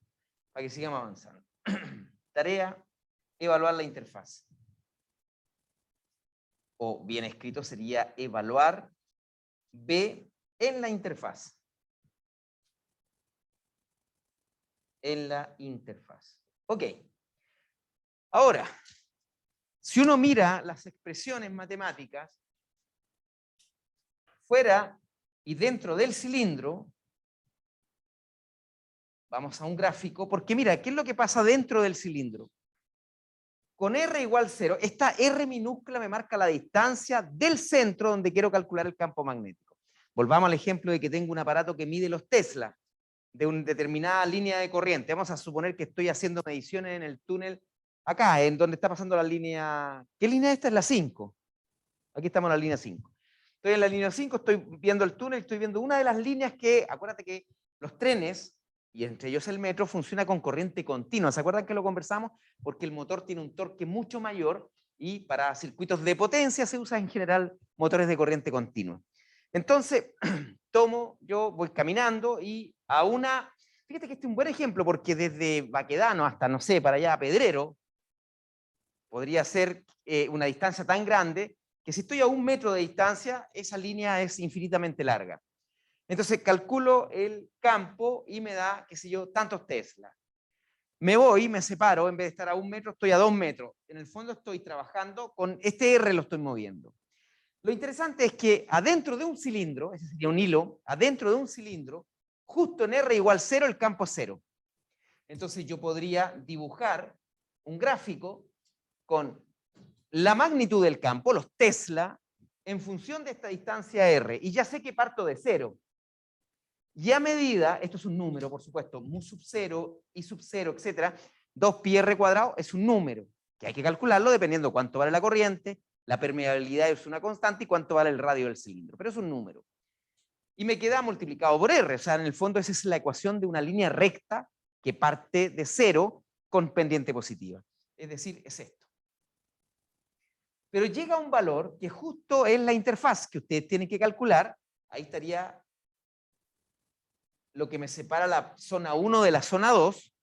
para que sigamos avanzando. Tarea, evaluar la interfaz. O bien escrito sería evaluar B en la interfaz. En la interfaz. Ok. Ahora, si uno mira las expresiones matemáticas, fuera y dentro del cilindro, vamos a un gráfico, porque mira, ¿qué es lo que pasa dentro del cilindro? Con R igual 0, esta R minúscula me marca la distancia del centro donde quiero calcular el campo magnético. Volvamos al ejemplo de que tengo un aparato que mide los Tesla de una determinada línea de corriente. Vamos a suponer que estoy haciendo mediciones en el túnel, acá, en donde está pasando la línea... ¿Qué línea esta? Es la 5. Aquí estamos en la línea 5. Estoy en la línea 5, estoy viendo el túnel, estoy viendo una de las líneas que, acuérdate que los trenes, y entre ellos el metro, funciona con corriente continua. ¿Se acuerdan que lo conversamos? Porque el motor tiene un torque mucho mayor y para circuitos de potencia se usan en general motores de corriente continua. Entonces, yo voy caminando y a una... Fíjate que este es un buen ejemplo porque desde Baquedano hasta, no sé, para allá a Pedrero, podría ser una distancia tan grande que si estoy a 1 metro de distancia, esa línea es infinitamente larga. Entonces calculo el campo y me da, qué sé yo, tantos Tesla. Me voy, me separo, en vez de estar a 1 metro, estoy a 2 metros. En el fondo estoy trabajando con este R, lo estoy moviendo. Lo interesante es que adentro de un cilindro, ese sería un hilo, adentro de un cilindro, justo en R igual 0, el campo es 0. Entonces yo podría dibujar un gráfico con la magnitud del campo, los Tesla, en función de esta distancia R. Y ya sé que parto de 0. Y a medida, esto es un número, por supuesto, mu sub 0, i sub 0, etc., 2πr cuadrado es un número, que hay que calcularlo dependiendo cuánto vale la corriente, la permeabilidad es una constante y cuánto vale el radio del cilindro, pero es un número. Y me queda multiplicado por R, o sea, en el fondo esa es la ecuación de una línea recta que parte de 0 con pendiente positiva. Es decir, es esto. Pero llega un valor que justo es la interfaz que ustedes tienen que calcular, ahí estaría lo que me separa la zona 1 de la zona 2,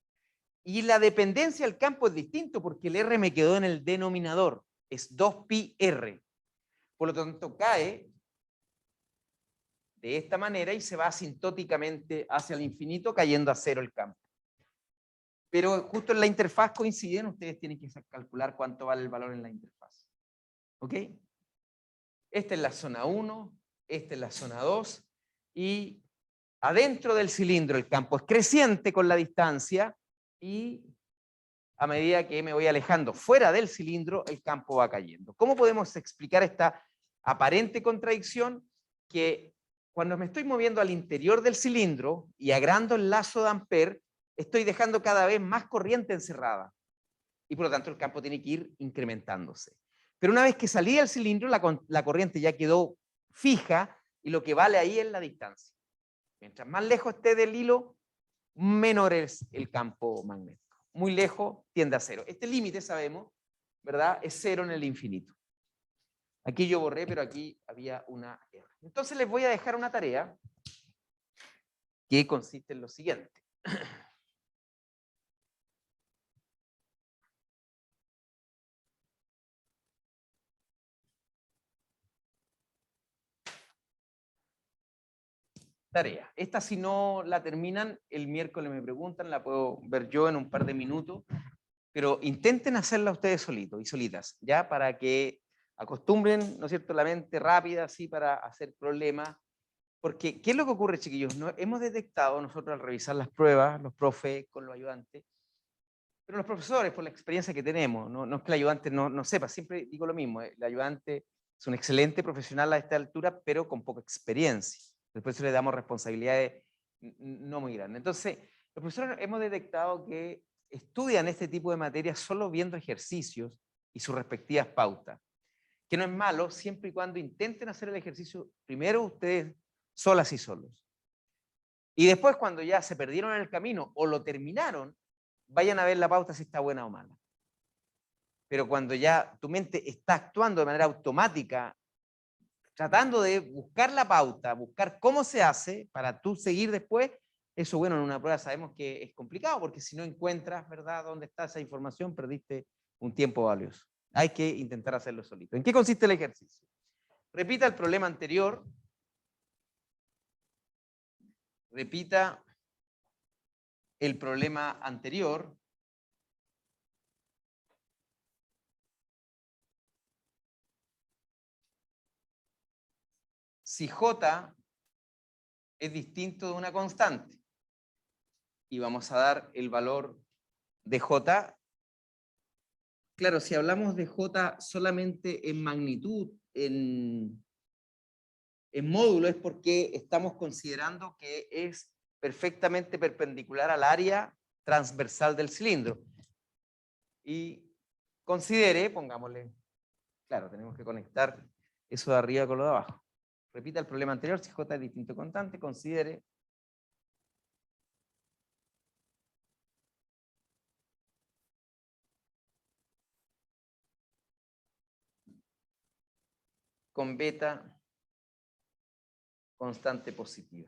y la dependencia del campo es distinto porque el R me quedó en el denominador, es 2πr. Por lo tanto, cae de esta manera y se va asintóticamente hacia el infinito, cayendo a cero el campo. Pero justo en la interfaz coinciden, ustedes tienen que calcular cuánto vale el valor en la interfaz. ¿Ok? Esta es la zona 1, esta es la zona 2, y adentro del cilindro el campo es creciente con la distancia, y a medida que me voy alejando fuera del cilindro, el campo va cayendo. ¿Cómo podemos explicar esta aparente contradicción? Que cuando me estoy moviendo al interior del cilindro y agrando el lazo de Ampère, estoy dejando cada vez más corriente encerrada. Y por lo tanto el campo tiene que ir incrementándose. Pero una vez que salí del cilindro, la corriente ya quedó fija y lo que vale ahí es la distancia. Mientras más lejos esté del hilo, menor es el campo magnético. Muy lejos tiende a cero. Este límite, sabemos, ¿verdad? Es cero en el infinito. Aquí yo borré, pero aquí había una R. Entonces les voy a dejar una tarea que consiste en lo siguiente. Tarea. Esta, si no la terminan, el miércoles me preguntan, la puedo ver yo en un par de minutos, pero intenten hacerla ustedes solitos y solitas, ¿ya? Para que acostumbren, ¿no es cierto?, la mente rápida, así, para hacer problemas. Porque, ¿qué es lo que ocurre, chiquillos? No, hemos detectado nosotros al revisar las pruebas, los profes con los ayudantes, pero los profesores, por la experiencia que tenemos, no es que el ayudante no sepa, siempre digo lo mismo, el ayudante es un excelente profesional a esta altura, pero con poca experiencia. Después le damos responsabilidades no muy grandes. Entonces, los profesores hemos detectado que estudian este tipo de materias solo viendo ejercicios y sus respectivas pautas, que no es malo siempre y cuando intenten hacer el ejercicio primero ustedes solas y solos. Y después, cuando ya se perdieron en el camino o lo terminaron, vayan a ver la pauta si está buena o mala. Pero cuando ya tu mente está actuando de manera automática, tratando de buscar la pauta, buscar cómo se hace para tú seguir después, eso, bueno, en una prueba sabemos que es complicado, porque si no encuentras, ¿verdad?, dónde está esa información, perdiste un tiempo valioso. Hay que intentar hacerlo solito. ¿En qué consiste el ejercicio? Repita el problema anterior. Repita el problema anterior. Si J es distinto de una constante y vamos a dar el valor de J, claro, si hablamos de J solamente en magnitud, en módulo, es porque estamos considerando que es perfectamente perpendicular al área transversal del cilindro. Y considere, pongámosle, claro, tenemos que conectar eso de arriba con lo de abajo. Repita el problema anterior, si J es distinto constante, considere con beta constante positiva.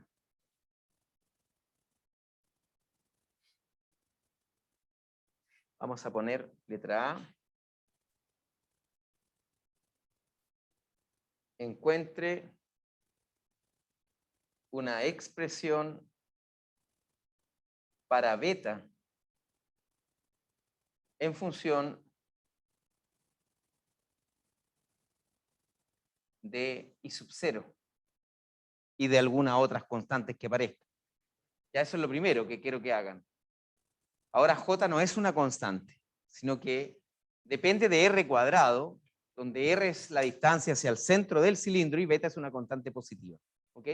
Vamos a poner letra A. Encuentre una expresión para beta en función de I sub 0 y de algunas otras constantes que aparezcan. Ya eso es lo primero que quiero que hagan. Ahora J no es una constante, sino que depende de R cuadrado, donde R es la distancia hacia el centro del cilindro y beta es una constante positiva. ¿Ok?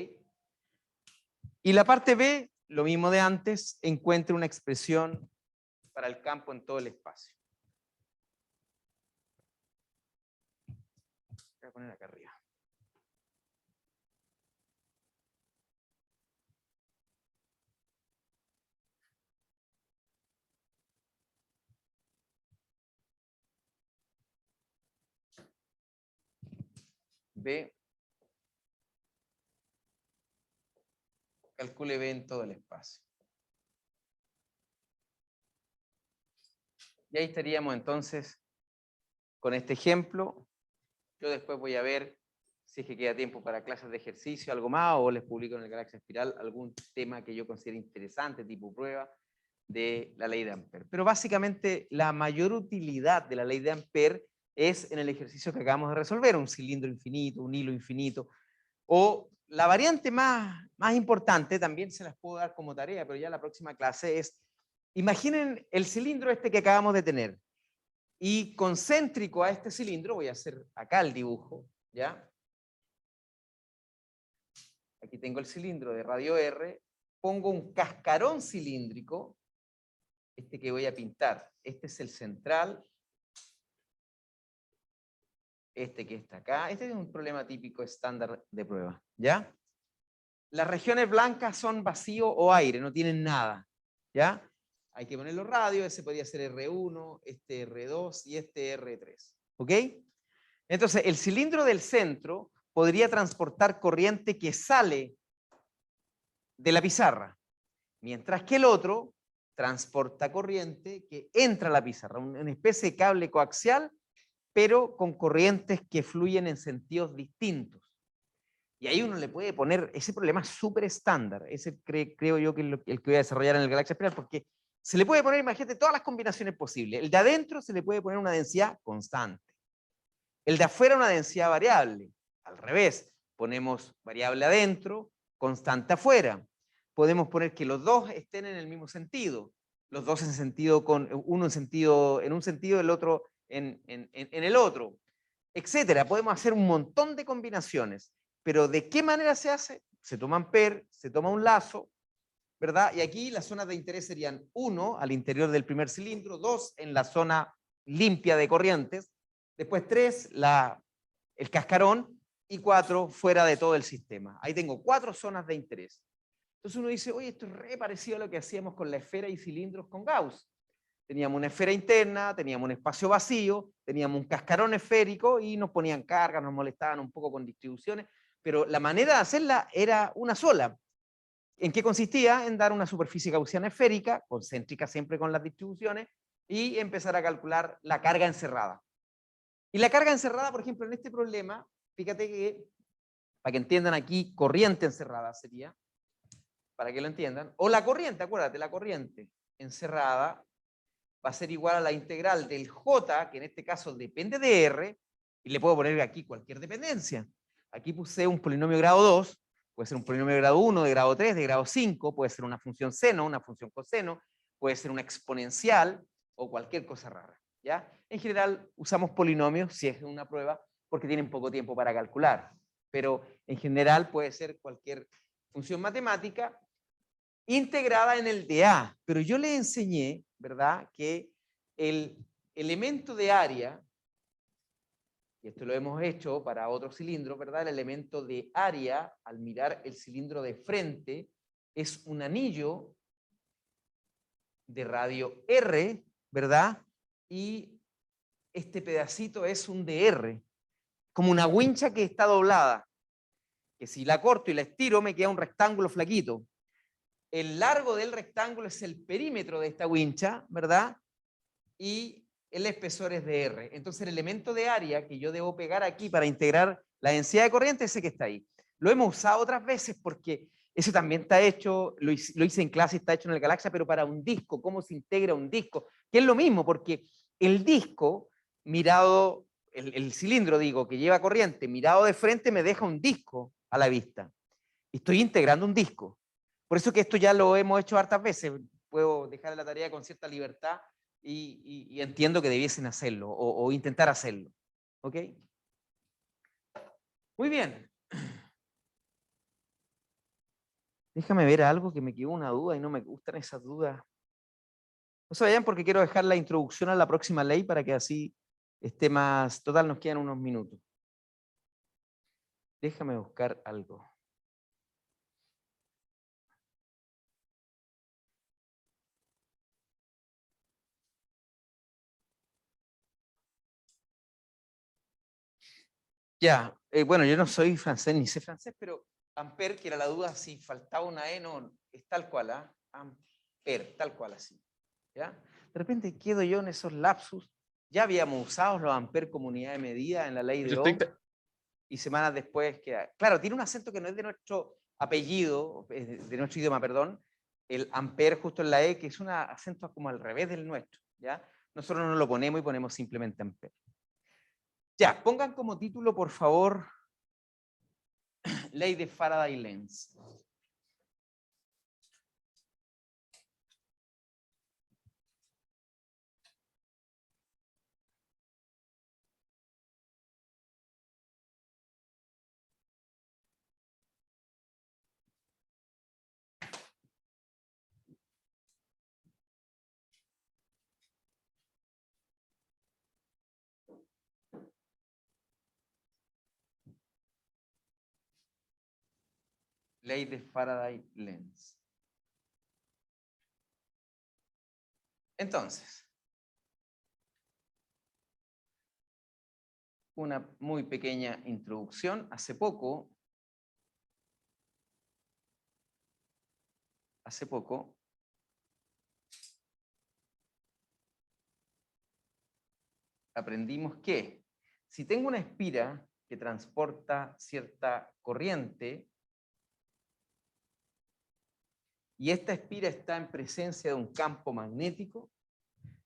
Y la parte B, lo mismo de antes, encuentre una expresión para el campo en todo el espacio. Voy a poner acá arriba. B. Calcule B en todo el espacio. Y ahí estaríamos entonces con este ejemplo. Yo después voy a ver si es que queda tiempo para clases de ejercicio, algo más, o les publico en el Galaxia Espiral algún tema que yo considere interesante, tipo prueba de la ley de Ampère. Pero básicamente la mayor utilidad de la ley de Ampère es en el ejercicio que acabamos de resolver, un cilindro infinito, un hilo infinito, o la variante más importante, también se las puedo dar como tarea, pero ya la próxima clase es, imaginen el cilindro este que acabamos de tener, y concéntrico a este cilindro, voy a hacer acá el dibujo, ¿ya? Aquí tengo el cilindro de radio R, pongo un cascarón cilíndrico, este que voy a pintar, este es el central, este que está acá, este es un problema típico estándar de prueba, ¿ya? Las regiones blancas son vacío o aire, no tienen nada, ¿ya? Hay que poner los radios, ese podría ser R1, este R2 y este R3, ¿ok? Entonces, el cilindro del centro podría transportar corriente que sale de la pizarra, mientras que el otro transporta corriente que entra a la pizarra, una especie de cable coaxial, pero con corrientes que fluyen en sentidos distintos. Y ahí uno le puede poner, ese problema súper estándar, ese creo yo que es el que voy a desarrollar en el Galaxia Espiral, porque se le puede poner, imagínate, todas las combinaciones posibles. El de adentro se le puede poner una densidad constante. El de afuera una densidad variable. Al revés, ponemos variable adentro, constante afuera. Podemos poner que los dos estén en el mismo sentido. Los dos en sentido con uno en un sentido, el otro en el otro, etcétera. Podemos hacer un montón de combinaciones. Pero ¿de qué manera se hace? Se toma Ampère, se toma un lazo, ¿verdad? Y aquí las zonas de interés serían 1 al interior del primer cilindro, 2 en la zona limpia de corrientes, después 3 el cascarón y 4 fuera de todo el sistema. Ahí tengo 4 zonas de interés. Entonces uno dice, oye, esto es re parecido a lo que hacíamos con la esfera y cilindros con Gauss. Teníamos una esfera interna, teníamos un espacio vacío, teníamos un cascarón esférico y nos ponían cargas, nos molestaban un poco con distribuciones, pero la manera de hacerla era una sola. ¿En qué consistía? En dar una superficie gaussiana esférica, concéntrica siempre con las distribuciones, y empezar a calcular la carga encerrada. Y la carga encerrada, por ejemplo, en este problema, fíjate que, para que entiendan aquí, corriente encerrada sería, para que lo entiendan, o la corriente, acuérdate, la corriente encerrada va a ser igual a la integral del J, que en este caso depende de R, y le puedo poner aquí cualquier dependencia. Aquí puse un polinomio de grado 2, puede ser un polinomio de grado 1, de grado 3, de grado 5, puede ser una función seno, una función coseno, puede ser una exponencial o cualquier cosa rara, ¿ya? En general usamos polinomios, si es una prueba, porque tienen poco tiempo para calcular, pero en general puede ser cualquier función matemática integrada en el de A, pero yo le enseñé, ¿verdad?, que el elemento de área, y esto lo hemos hecho para otros cilindros, ¿verdad?, el elemento de área, al mirar el cilindro de frente, es un anillo de radio R, ¿verdad?, y este pedacito es un DR, como una wincha que está doblada, que si la corto y la estiro me queda un rectángulo flaquito. El largo del rectángulo es el perímetro de esta wincha, ¿verdad? Y el espesor es de R. Entonces el elemento de área que yo debo pegar aquí para integrar la densidad de corriente es ese que está ahí. Lo hemos usado otras veces porque eso también está hecho, lo hice en clase, está hecho en el Galaxia, pero para un disco, cómo se integra un disco, que es lo mismo, porque el disco mirado, el cilindro digo, que lleva corriente, mirado de frente me deja un disco a la vista. Y estoy integrando un disco. Por eso que esto ya lo hemos hecho hartas veces, puedo dejar la tarea con cierta libertad y entiendo que debiesen hacerlo o intentar hacerlo. ¿Ok? Muy bien. Déjame ver algo que me quedó una duda y no me gustan esas dudas. No se vayan porque quiero dejar la introducción a la próxima ley para que así esté más... Total, nos quedan unos minutos. Déjame buscar algo. Ya, bueno, yo no soy francés ni sé francés, pero Ampère, que era la duda, si faltaba una E, no, es tal cual, ¿ah? Ampère, tal cual así. ¿Ya? De repente quedo yo en esos lapsus. Ya habíamos usado los Ampère como unidad de medida en la ley de Ohm. y semanas después queda. Claro, tiene un acento que no es de nuestro apellido, de nuestro idioma, perdón, el ampere justo en la E, que es un acento como al revés del nuestro, ¿ya? Nosotros no lo ponemos y ponemos simplemente ampere. Ya, pongan como título, por favor, Ley de Faraday-Lenz. Ley de Faraday-Lenz. Entonces, una muy pequeña introducción. Hace poco aprendimos que si tengo una espira que transporta cierta corriente y esta espira está en presencia de un campo magnético,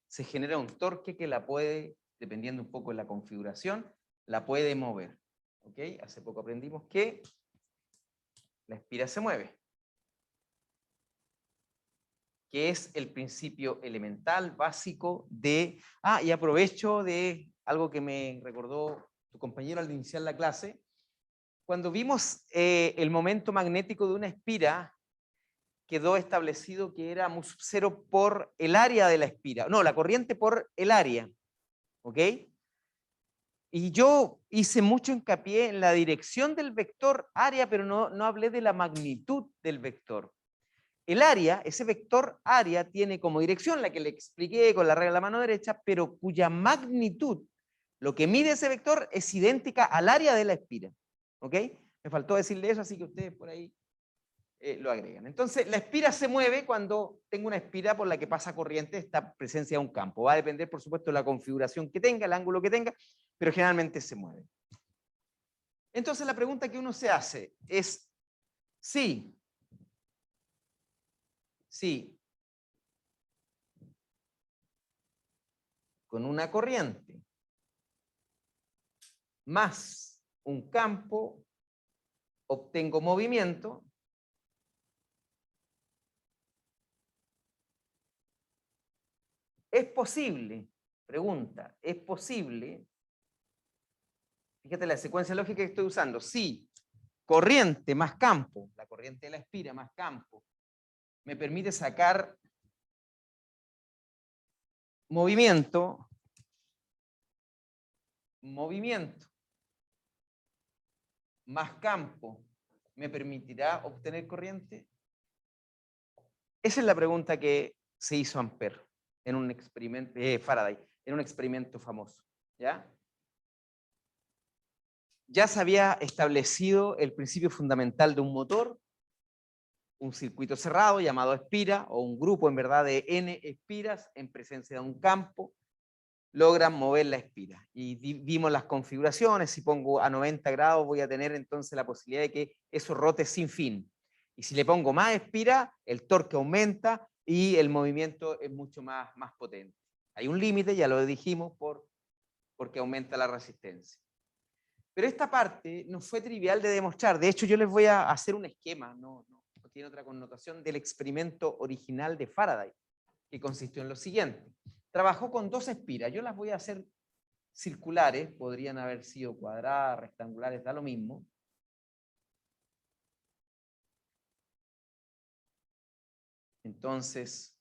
se genera un torque que la puede, dependiendo un poco de la configuración, la puede mover. ¿Ok? Hace poco aprendimos que la espira se mueve, que es el principio elemental, básico de... Ah, y aprovecho de algo que me recordó tu compañero al iniciar la clase. Cuando vimos el momento magnético de una espira, quedó establecido que era mu sub 0 por el área de la espira. No, la corriente por el área. ¿Ok? Y yo hice mucho hincapié en la dirección del vector área, pero no hablé de la magnitud del vector. El área, ese vector área, tiene como dirección la que le expliqué con la regla de la mano derecha, pero cuya magnitud, lo que mide ese vector, es idéntica al área de la espira. ¿Ok? Me faltó decirle eso, así que ustedes por ahí lo agregan. Entonces, la espira se mueve cuando tengo una espira por la que pasa corriente, está presencia de un campo. Va a depender, por supuesto, de la configuración que tenga, el ángulo que tenga, pero generalmente se mueve. Entonces, la pregunta que uno se hace es, si con una corriente más un campo obtengo movimiento, ¿es posible? Pregunta, ¿es posible? Fíjate la secuencia lógica que estoy usando. Si corriente más campo, la corriente de la espira más campo, me permite sacar movimiento, más campo, ¿me permitirá obtener corriente? Esa es la pregunta que se hizo Ampère en un experimento, Faraday, en un experimento famoso. ¿Ya? Ya se había establecido el principio fundamental de un motor, un circuito cerrado llamado espira, o un grupo en verdad de N espiras en presencia de un campo, logran mover la espira. Y vimos las configuraciones, si pongo a 90 grados voy a tener entonces la posibilidad de que eso rote sin fin. Y si le pongo más espira, el torque aumenta y el movimiento es mucho más potente. Hay un límite, ya lo dijimos, porque aumenta la resistencia. Pero esta parte no fue trivial de demostrar. De hecho, yo les voy a hacer un esquema, no tiene otra connotación, del experimento original de Faraday, que consistió en lo siguiente. Trabajó con dos espiras. Yo las voy a hacer circulares, podrían haber sido cuadradas, rectangulares, da lo mismo. Entonces,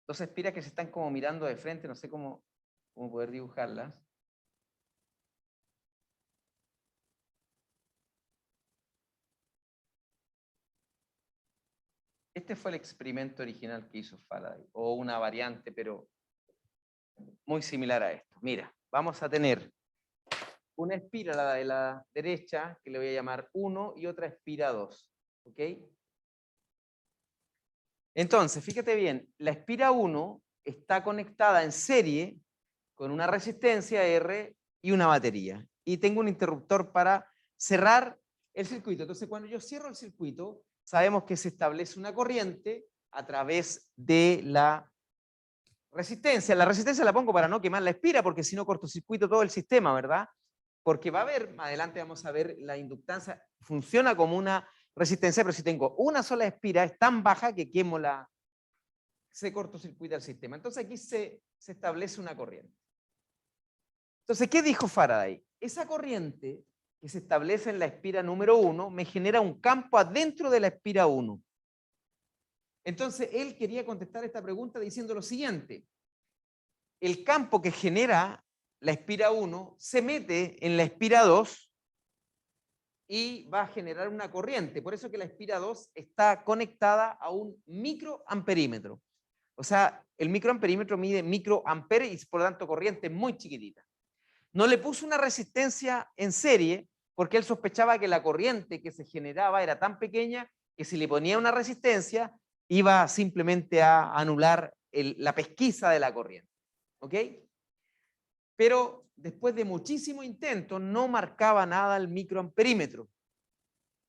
dos espiras que se están como mirando de frente, no sé cómo poder dibujarlas. Este fue el experimento original que hizo Faraday, o una variante, pero muy similar a esto. Mira, vamos a tener una espira, la de la derecha, que le voy a llamar 1, y otra espira 2. ¿Ok? Entonces, fíjate bien, la espira 1 está conectada en serie con una resistencia R y una batería. Y tengo un interruptor para cerrar el circuito. Entonces, cuando yo cierro el circuito, sabemos que se establece una corriente a través de la resistencia. La resistencia la pongo para no quemar la espira, porque si no cortocircuito todo el sistema, ¿verdad? Porque va a haber, más adelante vamos a ver, la inductancia funciona como una resistencia, pero si tengo una sola espira es tan baja que quemo se cortocircuita el sistema. Entonces aquí se establece una corriente. Entonces, ¿qué dijo Faraday? Esa corriente que se establece en la espira número 1 me genera un campo adentro de la espira 1. Entonces, él quería contestar esta pregunta diciendo lo siguiente. El campo que genera la espira 1 se mete en la espira 2 y va a generar una corriente. Por eso que la espira 2 está conectada a un microamperímetro. O sea, el microamperímetro mide microamperes y por lo tanto corriente muy chiquitita. No le puso una resistencia en serie porque él sospechaba que la corriente que se generaba era tan pequeña que si le ponía una resistencia iba simplemente a anular la pesquisa de la corriente. ¿Ok? Pero después de muchísimo intento no marcaba nada el microamperímetro.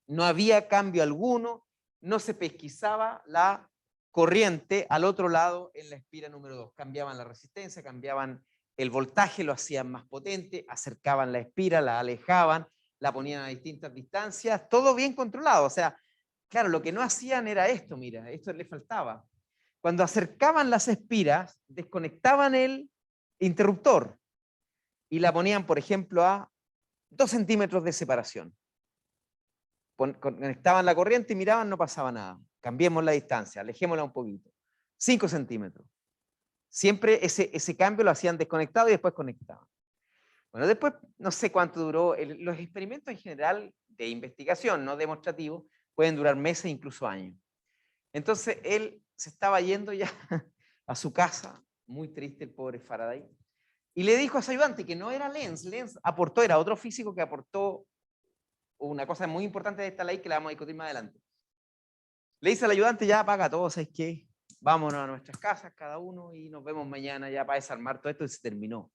No había cambio alguno, no se pesquisaba la corriente al otro lado en la espira número 2. Cambiaban la resistencia, cambiaban el voltaje, lo hacían más potente, acercaban la espira, la alejaban, la ponían a distintas distancias, todo bien controlado. O sea, claro, lo que no hacían era esto, mira, esto le faltaba. Cuando acercaban las espiras, desconectaban el interruptor y la ponían, por ejemplo, a 2 centímetros de separación. Conectaban la corriente y miraban, no pasaba nada. Cambiemos la distancia, alejémosla un poquito. 5 centímetros. Siempre ese cambio lo hacían desconectado y después conectaban. Bueno, después no sé cuánto duró. Los experimentos en general de investigación, no demostrativos, pueden durar meses, incluso años. Entonces él se estaba yendo ya a su casa, muy triste el pobre Faraday, y le dijo a su ayudante que no era Lenz. Lenz aportó, era otro físico que aportó una cosa muy importante de esta ley que la vamos a discutir más adelante. Le dice al ayudante, ya apaga todo, ¿sabes qué? Vámonos a nuestras casas cada uno y nos vemos mañana ya para desarmar todo esto y se terminó.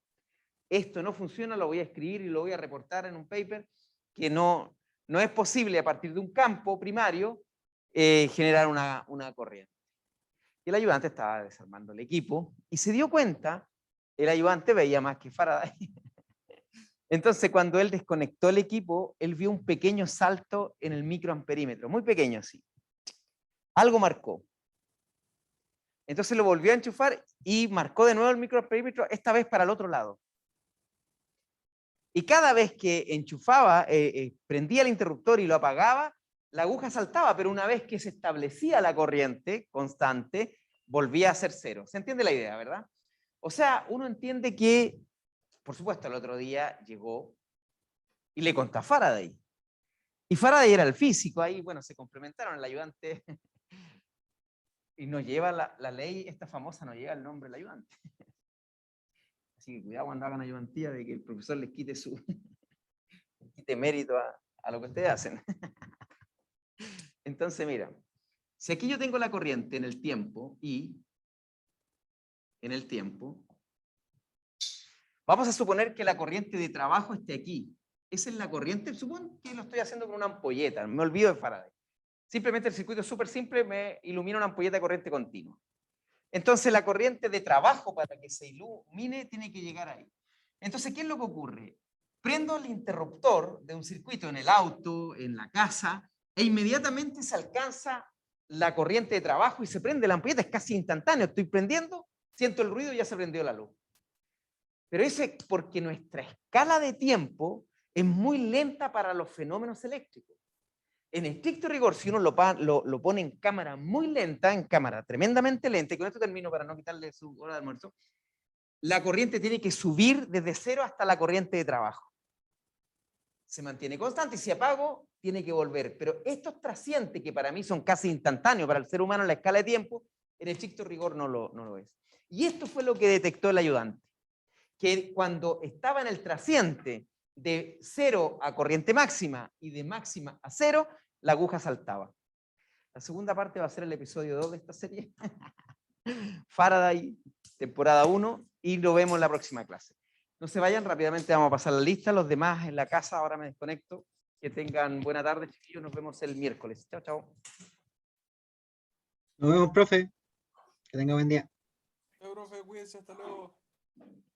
Esto no funciona, lo voy a escribir y lo voy a reportar en un paper que no es posible a partir de un campo primario generar una corriente. Y el ayudante estaba desarmando el equipo y se dio cuenta, el ayudante veía más que Faraday. Entonces, cuando él desconectó el equipo, él vio un pequeño salto en el microamperímetro, muy pequeño así. Algo marcó. Entonces lo volvió a enchufar y marcó de nuevo el microamperímetro, esta vez para el otro lado. Y cada vez que enchufaba, prendía el interruptor y lo apagaba, la aguja saltaba, pero una vez que se establecía la corriente constante, volvía a ser cero. ¿Se entiende la idea, verdad? O sea, uno entiende que, por supuesto, el otro día llegó y le contó a Faraday. Y Faraday era el físico, ahí, bueno, se complementaron, el ayudante... Y nos lleva la ley, esta famosa, nos lleva el nombre del ayudante. Así que cuidado cuando hagan ayudantía de que el profesor les quite quite mérito a lo que ustedes hacen. Entonces, mira, si aquí yo tengo la corriente en el tiempo y en el tiempo, vamos a suponer que la corriente de trabajo esté aquí. Esa es la corriente, supongo que lo estoy haciendo con una ampolleta, me olvido de Faraday. Simplemente el circuito es súper simple, me ilumina una ampolleta de corriente continua. Entonces la corriente de trabajo para que se ilumine tiene que llegar ahí. Entonces, ¿qué es lo que ocurre? Prendo el interruptor de un circuito en el auto, en la casa, e inmediatamente se alcanza la corriente de trabajo y se prende la ampolleta, es casi instantáneo. Estoy prendiendo, siento el ruido y ya se prendió la luz. Pero eso es porque nuestra escala de tiempo es muy lenta para los fenómenos eléctricos. En estricto rigor, si uno lo pone en cámara muy lenta, en cámara tremendamente lenta, y con esto termino para no quitarle su hora de almuerzo, la corriente tiene que subir desde cero hasta la corriente de trabajo. Se mantiene constante y si apago, tiene que volver. Pero estos trascientes, que para mí son casi instantáneos para el ser humano en la escala de tiempo, en estricto rigor no lo es. Y esto fue lo que detectó el ayudante, que cuando estaba en el trasciente de cero a corriente máxima y de máxima a cero, la aguja saltaba. La segunda parte va a ser el episodio 2 de esta serie. Faraday, temporada 1, y lo vemos en la próxima clase. No se vayan, rápidamente vamos a pasar la lista. Los demás en la casa, ahora me desconecto. Que tengan buena tarde, chiquillos. Nos vemos el miércoles. Chao, chao. Nos vemos, profe. Que tenga buen día. Chao, profe, cuídense, hasta luego.